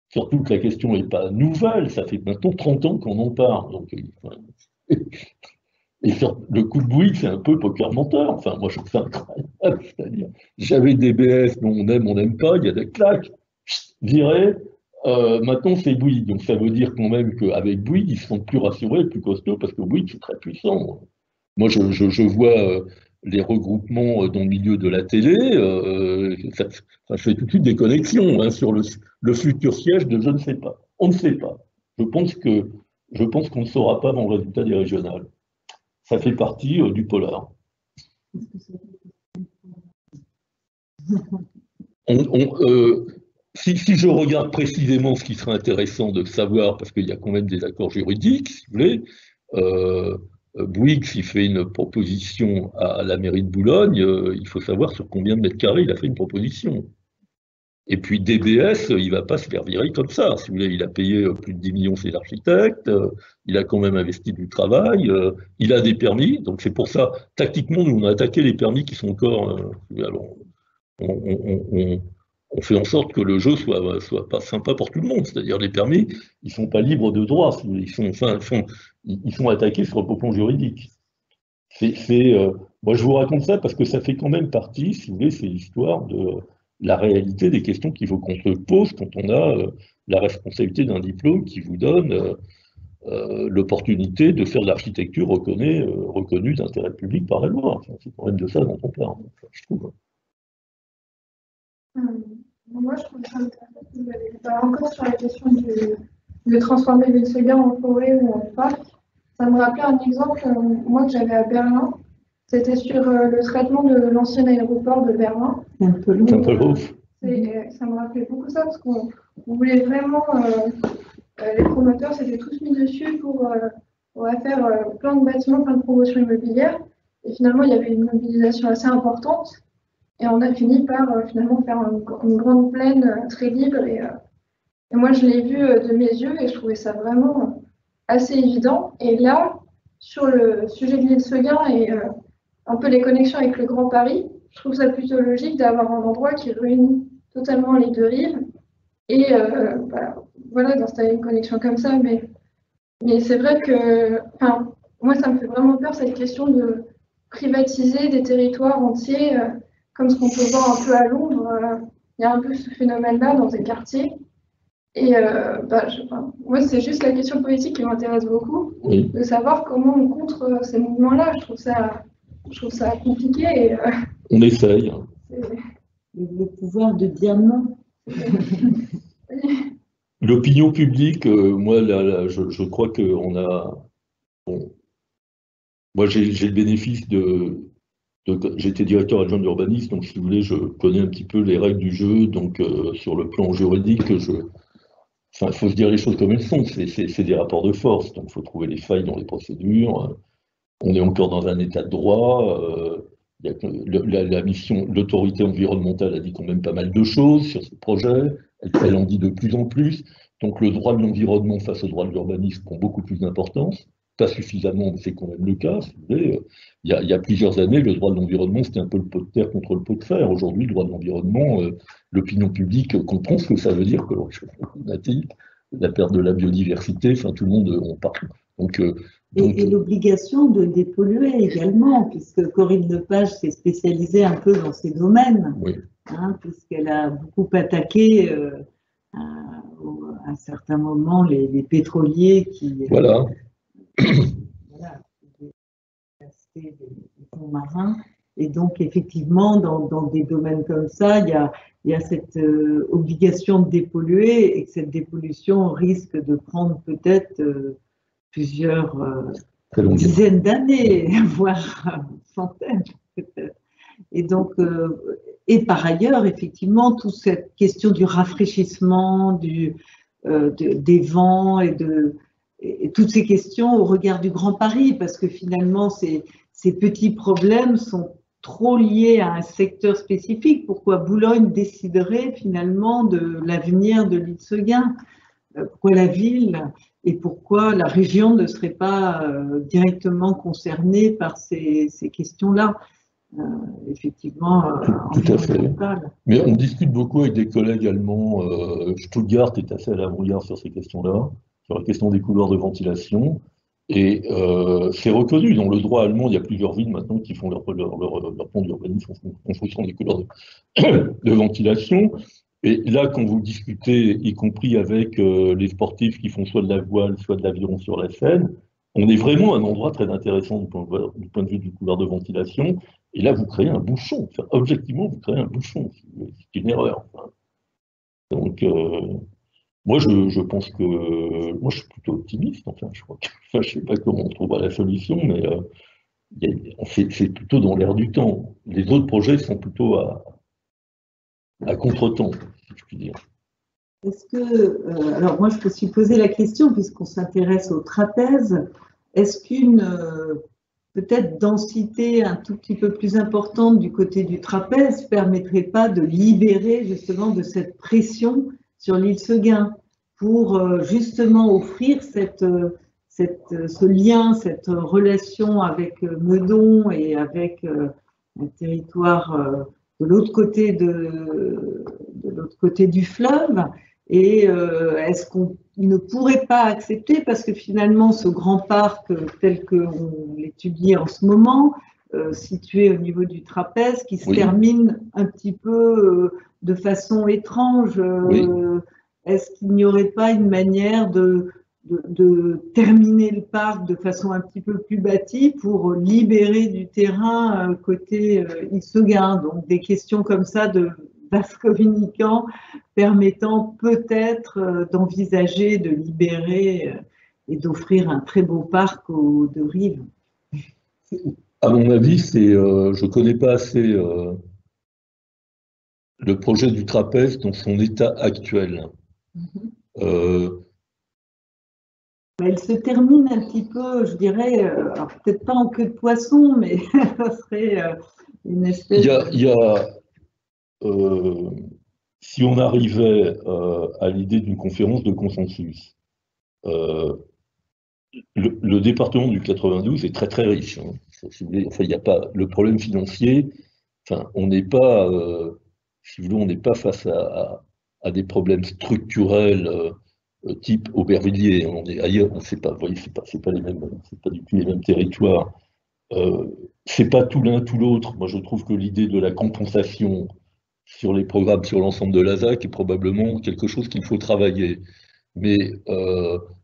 surtout que la question n'est pas nouvelle, ça fait maintenant 30 ans qu'on en parle. Donc, et sur le coup de Bouygues, c'est un peu poker menteur. Enfin, moi, je trouve ça incroyable. C'est-à-dire, j'avais des BS, on n'aime pas, il y a des claques, viré. Maintenant, c'est Bouygues. Donc, ça veut dire quand même qu'avec Bouygues, ils se sentent plus rassurés, plus costauds, parce que Bouygues, c'est très puissant. Moi, je vois les regroupements dans le milieu de la télé. Je fais tout de suite des connexions hein, sur le futur siège de je ne sais pas. On ne sait pas. Je pense qu'on ne saura pas avant le résultat des régionales. Ça fait partie du polar. Si je regarde précisément ce qui serait intéressant de savoir, parce qu'il y a quand même des accords juridiques, si vous voulez, Bouygues, s'il fait une proposition à la mairie de Boulogne, il faut savoir sur combien de mètres carrés il a fait une proposition. Et puis DBS, il ne va pas se faire virer comme ça. Si vous voulez, il a payé plus de 10 millions chez l'architecte, il a quand même investi du travail, il a des permis, donc c'est pour ça, tactiquement, nous on a attaqué les permis qui sont encore. Alors, on fait en sorte que le jeu soit pas sympa pour tout le monde, c'est-à-dire les permis, ils sont pas libres de droit, ils sont attaqués sur le plan juridique. Moi je vous raconte ça parce que ça fait quand même partie, si vous voulez, c'est l'histoire de la réalité des questions qu'il faut qu'on se pose quand on a la responsabilité d'un diplôme qui vous donne l'opportunité de faire de l'architecture reconnue d'intérêt public par la loi. Enfin, c'est quand même de ça dont on parle, je trouve. Moi, je trouve ça intéressant. Encore sur la question de transformer Villeseguin en forêt ou en parc, ça me rappelait un exemple, moi, que j'avais à Berlin. C'était sur le traitement de l'ancien aéroport de Berlin. C'est un peu long. Ça me rappelait beaucoup ça, parce qu'on voulait vraiment, les promoteurs s'étaient tous mis dessus pour faire plein de bâtiments, plein de promotions immobilières. Et finalement, il y avait une mobilisation assez importante. Et on a fini par finalement faire une grande plaine très libre. Et moi, je l'ai vu de mes yeux et je trouvais ça vraiment assez évident. Et là, sur le sujet de Villeseguin et un peu les connexions avec le Grand Paris, je trouve ça plutôt logique d'avoir un endroit qui réunit totalement les deux rives. Et voilà, d'installer une connexion comme ça. Mais c'est vrai que moi, ça me fait vraiment peur cette question de privatiser des territoires entiers. Comme ce qu'on peut voir un peu à Londres, il y a un peu ce phénomène-là dans des quartiers. Et moi, c'est juste la question politique qui m'intéresse beaucoup, oui. De savoir comment on contre ces mouvements-là. Je trouve ça compliqué. Et, on essaye. Le pouvoir de dire non. L'opinion publique, moi, là, je crois qu'on a... Bon, moi, j'ai le bénéfice j'étais directeur adjoint d'urbanisme, donc si vous voulez, je connais un petit peu les règles du jeu, donc sur le plan juridique, il faut se dire les choses comme elles sont, c'est des rapports de force, donc il faut trouver les failles dans les procédures, on est encore dans un état de droit, La mission, l'autorité environnementale a dit quand même pas mal de choses sur ce projet, elle en dit de plus en plus. Donc le droit de l'environnement face au droit de l'urbanisme prend beaucoup plus d'importance. Pas suffisamment, mais c'est quand même le cas. Si vous voulez. Il y a plusieurs années, le droit de l'environnement, c'était un peu le pot de terre contre le pot de fer. Aujourd'hui, le droit de l'environnement, l'opinion publique comprend ce que ça veut dire que le réchauffement climatique, la perte de la biodiversité, enfin tout le monde en parle. Donc, et l'obligation de dépolluer également, puisque Corinne Lepage s'est spécialisée un peu dans ces domaines, oui. Puisqu'elle a beaucoup attaqué à certains moments les pétroliers qui voilà. des fonds marins. Et donc, effectivement, dans des domaines comme ça, il y a cette obligation de dépolluer et que cette dépollution risque de prendre peut-être plusieurs dizaines d'années, voire centaines peut-être. Et donc, et par ailleurs, effectivement, toute cette question du rafraîchissement, des vents et toutes ces questions au regard du Grand Paris, parce que finalement, ces petits problèmes sont trop liés à un secteur spécifique. Pourquoi Boulogne déciderait finalement de l'avenir de l'île Seguin? Pourquoi la ville et pourquoi la région ne serait pas directement concernée par ces questions-là? Effectivement, tout à fait. Mais on discute beaucoup avec des collègues allemands. Stuttgart est assez à l'avant-garde sur ces questions-là, sur la question des couloirs de ventilation. Et c'est reconnu. Dans le droit allemand, il y a plusieurs villes maintenant qui font leur plan d'urbanisme en fonction des couloirs de ventilation. Et là, quand vous discutez, y compris avec les sportifs qui font soit de la voile, soit de l'aviron sur la Seine, on est vraiment à un endroit très intéressant du point de vue du couloir de ventilation. Et là, vous créez un bouchon. Enfin, objectivement, vous créez un bouchon. C'est une erreur. Enfin. Donc, moi, je pense que... Moi, je suis plutôt optimiste. Enfin, je crois que... Enfin, je ne sais pas comment on trouvera la solution, mais c'est plutôt dans l'air du temps. Les autres projets sont plutôt à contre-temps, si je puis dire. Est-ce que... alors, moi, je me suis posé la question, puisqu'on s'intéresse au trapèze, est-ce qu'une... peut-être densité un tout petit peu plus importante du côté du trapèze permettrait pas de libérer justement de cette pression sur l'île Seguin pour justement offrir ce lien, cette relation avec Meudon et avec un territoire de l'autre côté du fleuve. Et est-ce qu'on ne pourrait pas accepter, parce que finalement ce grand parc tel qu'on l'étudie en ce moment, situé au niveau du trapèze, qui se termine un petit peu de façon étrange, est-ce qu'il n'y aurait pas une manière de terminer le parc de façon un petit peu plus bâtie pour libérer du terrain côté Isseguin? Donc des questions comme ça de vases communicants permettant peut-être d'envisager de libérer et d'offrir un très beau parc aux deux rives. À mon avis, je ne connais pas assez le projet du trapèze dans son état actuel. Elle se termine un petit peu, je dirais, alors peut-être pas en queue de poisson, mais ça serait une espèce si on arrivait à l'idée d'une conférence de consensus, le département du 92 est très très riche. Hein. Enfin, il n'y a pas le problème financier. Enfin, on n'est pas, si vous voulez, on n'est pas face à des problèmes structurels type Aubervilliers. On est ailleurs. On sait pas. Vous voyez, c'est pas les mêmes, c'est pas du tout les mêmes territoires. C'est pas tout l'un tout l'autre. Moi, je trouve que l'idée de la compensation sur les programmes sur l'ensemble de la ZAC est probablement quelque chose qu'il faut travailler. Mais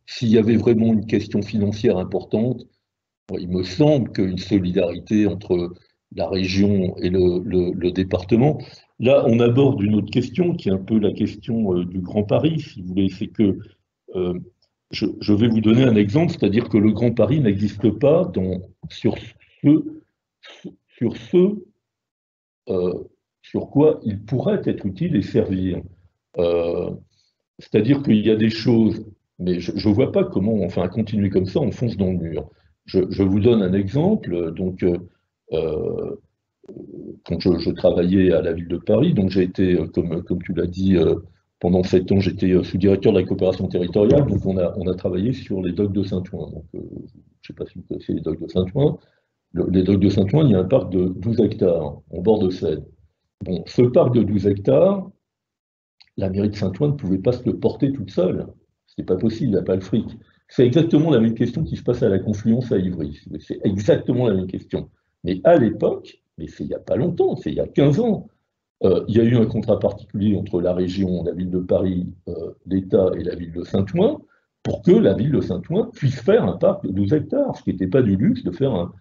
s'il y avait vraiment une question financière importante, il me semble qu'une solidarité entre la région et le département, là on aborde une autre question qui est un peu la question du Grand Paris, si vous voulez, c'est que je vais vous donner un exemple, c'est-à-dire que le Grand Paris n'existe pas sur quoi il pourrait être utile et servir. C'est-à-dire qu'il y a des choses, mais je ne vois pas comment, enfin, continuer comme ça, on fonce dans le mur. Je vous donne un exemple. Donc, quand je travaillais à la ville de Paris. Donc j'ai été, comme tu l'as dit, pendant 7 ans, j'étais sous-directeur de la coopération territoriale. Donc on a travaillé sur les docks de Saint-Ouen. Donc je ne sais pas si vous connaissez les docks de Saint-Ouen. Les docks de Saint-Ouen, il y a un parc de 12 hectares en bord de Seine. Bon, ce parc de 12 hectares, la mairie de Saint-Ouen ne pouvait pas se le porter toute seule. C'est pas possible, il n'a pas le fric. C'est exactement la même question qui se passe à la Confluence à Ivry. C'est exactement la même question. Mais à l'époque, mais c'est il n'y a pas longtemps, c'est il y a 15 ans, il y a eu un contrat particulier entre la région, la ville de Paris, l'État et la ville de Saint-Ouen, pour que la ville de Saint-Ouen puisse faire un parc de 12 hectares, ce qui n'était pas du luxe de faire un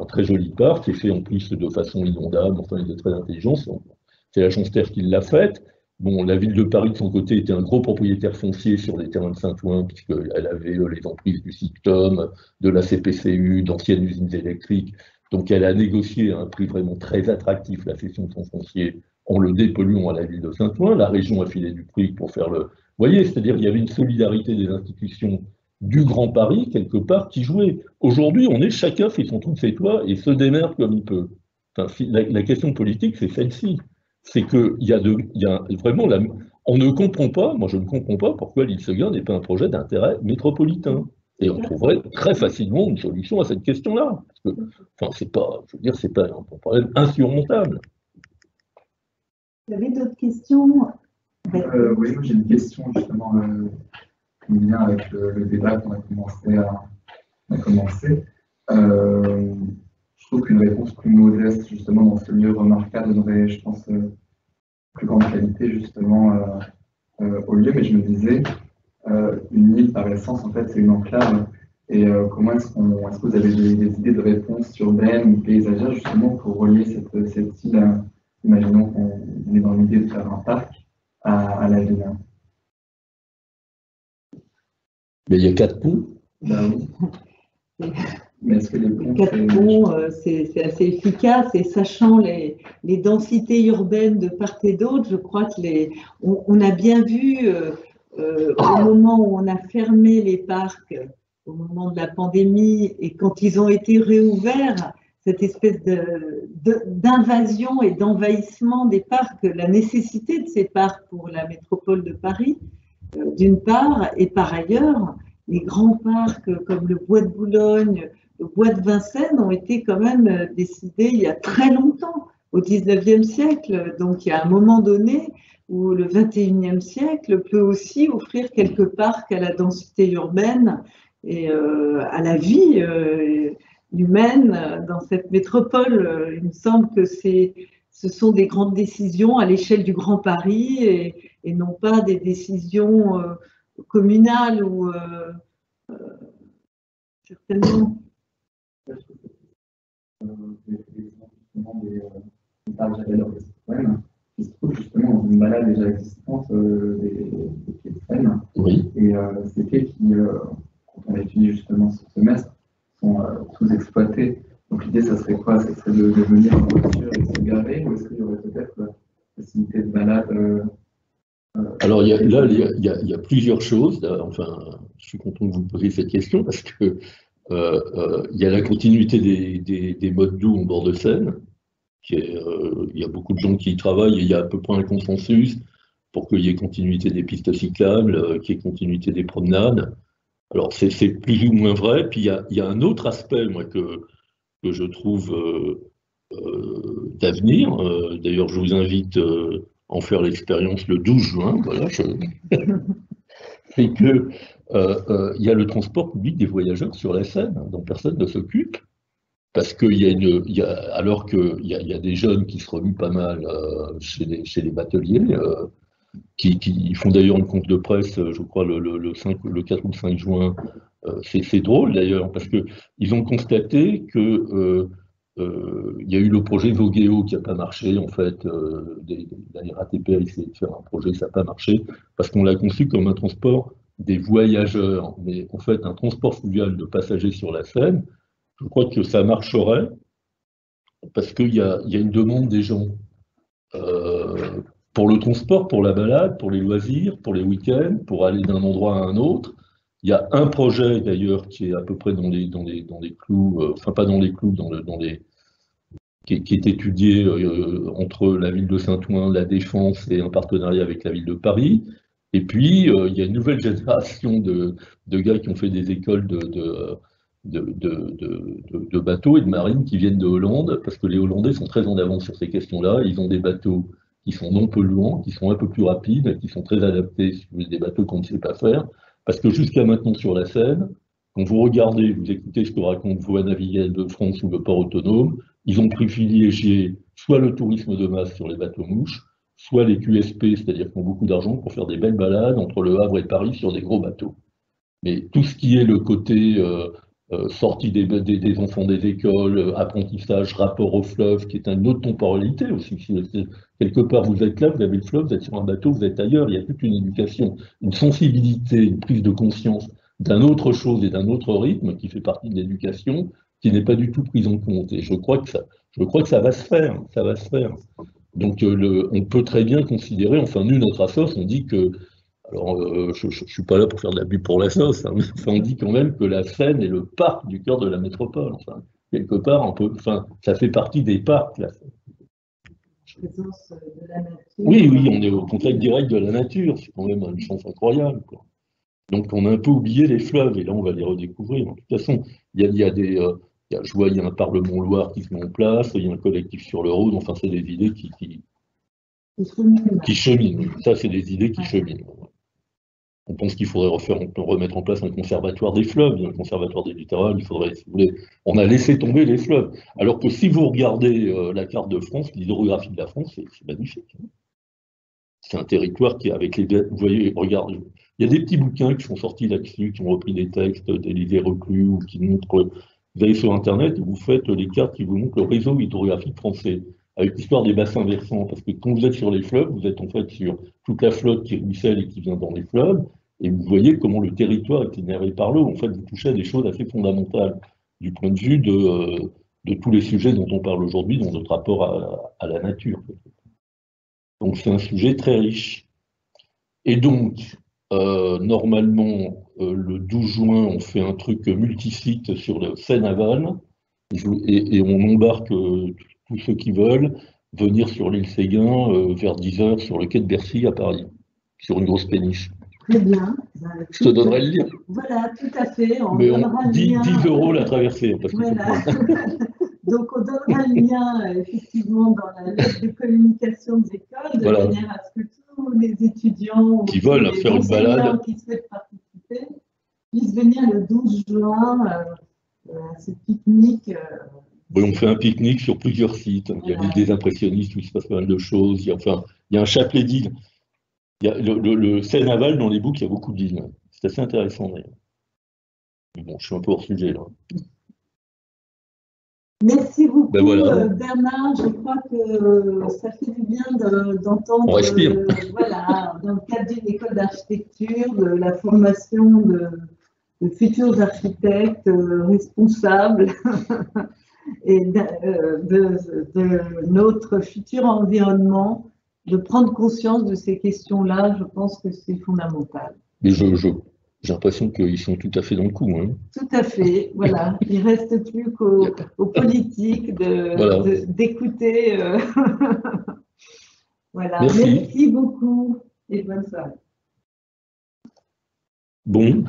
très joli parc, qui est fait en plus de façon inondable, enfin il est très intelligent, c'est l'agence Terre qui l'a faite. Bon, la ville de Paris, de son côté, était un gros propriétaire foncier sur les terrains de Saint-Ouen, puisqu'elle avait les emprises du SICTOM, de la CPCU, d'anciennes usines électriques. Donc elle a négocié à un prix vraiment très attractif la cession de son foncier en le dépolluant à la ville de Saint-Ouen. La région a filé du prix pour faire le... Vous voyez, c'est-à-dire qu'il y avait une solidarité des institutions du Grand Paris, quelque part, qui jouait. Aujourd'hui, chacun fait son trou de ses toits et se démerde comme il peut. Enfin, la question politique, c'est celle-ci. C'est qu'il y a vraiment on ne comprend pas, moi je ne comprends pas pourquoi l'île Seguin n'est pas un projet d'intérêt métropolitain. Et on trouverait très facilement une solution à cette question-là. Parce que, enfin, c'est pas un problème insurmontable. Vous avez d'autres questions? Oui, moi j'ai une question justement qui vient avec le débat qu'on a commencé. Je trouve qu'une réponse plus modeste, justement, dans ce lieu remarquable, donnerait, je pense, plus grande qualité, justement, au lieu. Mais je me disais, une île, par essence, en fait, c'est une enclave. Et comment est-ce que vous avez des idées de réponse urbaines ou paysagères, justement, pour relier cette île, imaginons qu'on est dans l'idée de faire un parc, à la ville? Mais il y a 4 ponts. Ben oui. Mais est-ce que les ponts, 4 ponts, c'est assez efficace, et sachant les densités urbaines de part et d'autre, je crois que on a bien vu au moment où on a fermé les parcs, au moment de la pandémie, et quand ils ont été réouverts, cette espèce d'invasion et d'envahissement des parcs, la nécessité de ces parcs pour la métropole de Paris, d'une part, et par ailleurs, les grands parcs comme le Bois de Boulogne, le Bois de Vincennes ont été quand même décidés il y a très longtemps, au XIXe siècle. Donc il y a un moment donné où le XXIe siècle peut aussi offrir quelques parcs à la densité urbaine et à la vie humaine dans cette métropole. Il me semble que ce sont des grandes décisions à l'échelle du Grand Paris et non pas des décisions communales ou certainement. Des parcs Javel qui se trouvent justement dans une balade déjà existante des quais de Seine. Oui. Et ces quais qui, quand on étudie justement ce semestre, sont sous-exploités. Donc l'idée, ça serait quoi? Ça serait de venir en voiture et se garer, ou est-ce qu'il y aurait peut-être la possibilité de balade Alors il y a plusieurs choses. Enfin, je suis content que vous posiez cette question parce que il y a la continuité des modes doux en bord de Seine. Il y a beaucoup de gens qui y travaillent et il y a à peu près un consensus pour qu'il y ait continuité des pistes cyclables, qu'il y ait continuité des promenades. Alors c'est plus ou moins vrai. Puis il y a un autre aspect, moi, que je trouve d'avenir. D'ailleurs, je vous invite à en faire l'expérience le 12 juin. Voilà, c'est que il y a le transport public des voyageurs sur la Seine, dont personne ne s'occupe. Parce qu'il alors qu'il y a des jeunes qui se remuent pas mal chez les bateliers, qui font d'ailleurs une conf de presse, je crois, le 4 ou 5 juin. C'est drôle d'ailleurs, parce qu'ils ont constaté que il y a eu le projet Voguéo qui n'a pas marché, en fait. La RATP a essayé de faire un projet, ça n'a pas marché, parce qu'on l'a conçu comme un transport des voyageurs. Mais en fait, un transport fluvial de passagers sur la Seine, je crois que ça marcherait parce qu'il y a une demande des gens pour le transport, pour la balade, pour les loisirs, pour les week-ends, pour aller d'un endroit à un autre. Il y a un projet d'ailleurs qui est à peu près dans les clous, enfin pas dans les clous, dans qui est étudié entre la ville de Saint-Ouen, la Défense et un partenariat avec la ville de Paris. Et puis, il y a une nouvelle génération de gars qui ont fait des écoles de bateaux et de marine qui viennent de Hollande, parce que les Hollandais sont très en avance sur ces questions-là. Ils ont des bateaux qui sont non polluants, qui sont un peu plus rapides, qui sont très adaptés sur des bateaux qu'on ne sait pas faire. Parce que jusqu'à maintenant sur la Seine, quand vous regardez, vous écoutez ce que raconte Voies Navigables de France ou le port autonome, ils ont privilégié soit le tourisme de masse sur les bateaux-mouches, soit les QSP, c'est-à-dire qu'ils ont beaucoup d'argent pour faire des belles balades entre Le Havre et Paris sur des gros bateaux. Mais tout ce qui est le côté sortie des enfants des écoles, apprentissage, rapport au fleuve, qui est une autre temporalité aussi. Quelque part, vous êtes là, vous avez le fleuve, vous êtes sur un bateau, vous êtes ailleurs. Il y a toute une éducation, une sensibilité, une prise de conscience d'un autre chose et d'un autre rythme qui fait partie de l'éducation, qui n'est pas du tout prise en compte. Et je crois que ça va se faire, ça va se faire. Donc on peut très bien considérer, enfin nous, notre assos, on dit que, alors je ne suis pas là pour faire de la pub pour la sauce, hein, mais on dit quand même que la Seine est le parc du cœur de la métropole. Enfin, quelque part, ça fait partie des parcs, la Seine. Présence de la nature. Oui, on est au contact direct de la nature, c'est quand même une chance incroyable, quoi. Donc on a un peu oublié les fleuves, et là on va les redécouvrir. De toute façon, il y a un Parlement Loire qui se met en place, il y a un collectif sur le Rhône, enfin c'est des idées qui cheminent. Ça, c'est des idées qui cheminent. On pense qu'il faudrait remettre en place un conservatoire des fleuves, un conservatoire des littorales, il faudrait, si vous voulez, on a laissé tomber les fleuves. Alors que si vous regardez la carte de France, l'hydrographie de la France, c'est magnifique. C'est un territoire qui, avec les... Vous voyez, regardez, il y a des petits bouquins qui sont sortis là-dessus, qui ont repris des textes d'Élisée Reclus, ou qui montrent... Vous allez sur Internet et vous faites les cartes qui vous montrent le réseau hydrographique français, avec l'histoire des bassins versants, parce que quand vous êtes sur les fleuves, vous êtes en fait sur toute la flotte qui ruisselle et qui vient dans les fleuves, et vous voyez comment le territoire est énervé par l'eau. En fait, vous touchez à des choses assez fondamentales du point de vue de tous les sujets dont on parle aujourd'hui dans notre rapport à la nature. Donc c'est un sujet très riche. Et donc, normalement, le 12 juin, on fait un truc multisite sur le Seine-Aval, et on embarque tous ceux qui veulent venir sur l'île Séguin vers 10 h sur le quai de Bercy à Paris, sur une grosse péniche. Très bien. Je te donnerai le lien. Voilà, tout à fait. Mais on 10 € la traversée. Parce que voilà. Donc on donnera le lien effectivement dans la lettre de communication des écoles, de manière à ce que tous les étudiants qui veulent faire une balade, qui souhaitent participer, puissent venir le 12 juin à ce pique-nique. Oui, on fait un pique-nique sur plusieurs sites. Il y a des impressionnistes où il se passe pas mal de choses. Il y a un chapelet d'îles. Il y a le Seine-Aval, dans les boucles, il y a beaucoup d'îles. C'est assez intéressant d'ailleurs. Mais bon, je suis un peu hors sujet là. Merci beaucoup, voilà. Bernard. Je crois que ça fait du bien d'entendre, on respire. Voilà, dans le cadre d'une école d'architecture, de la formation de futurs architectes responsables et de notre futur environnement, de prendre conscience de ces questions-là. Je pense que c'est fondamental. Mais j'ai l'impression qu'ils sont tout à fait dans le coup. Hein. Tout à fait, voilà. Il ne reste plus qu'aux politiques d'écouter. Voilà. Merci beaucoup et bonne soirée. Bon.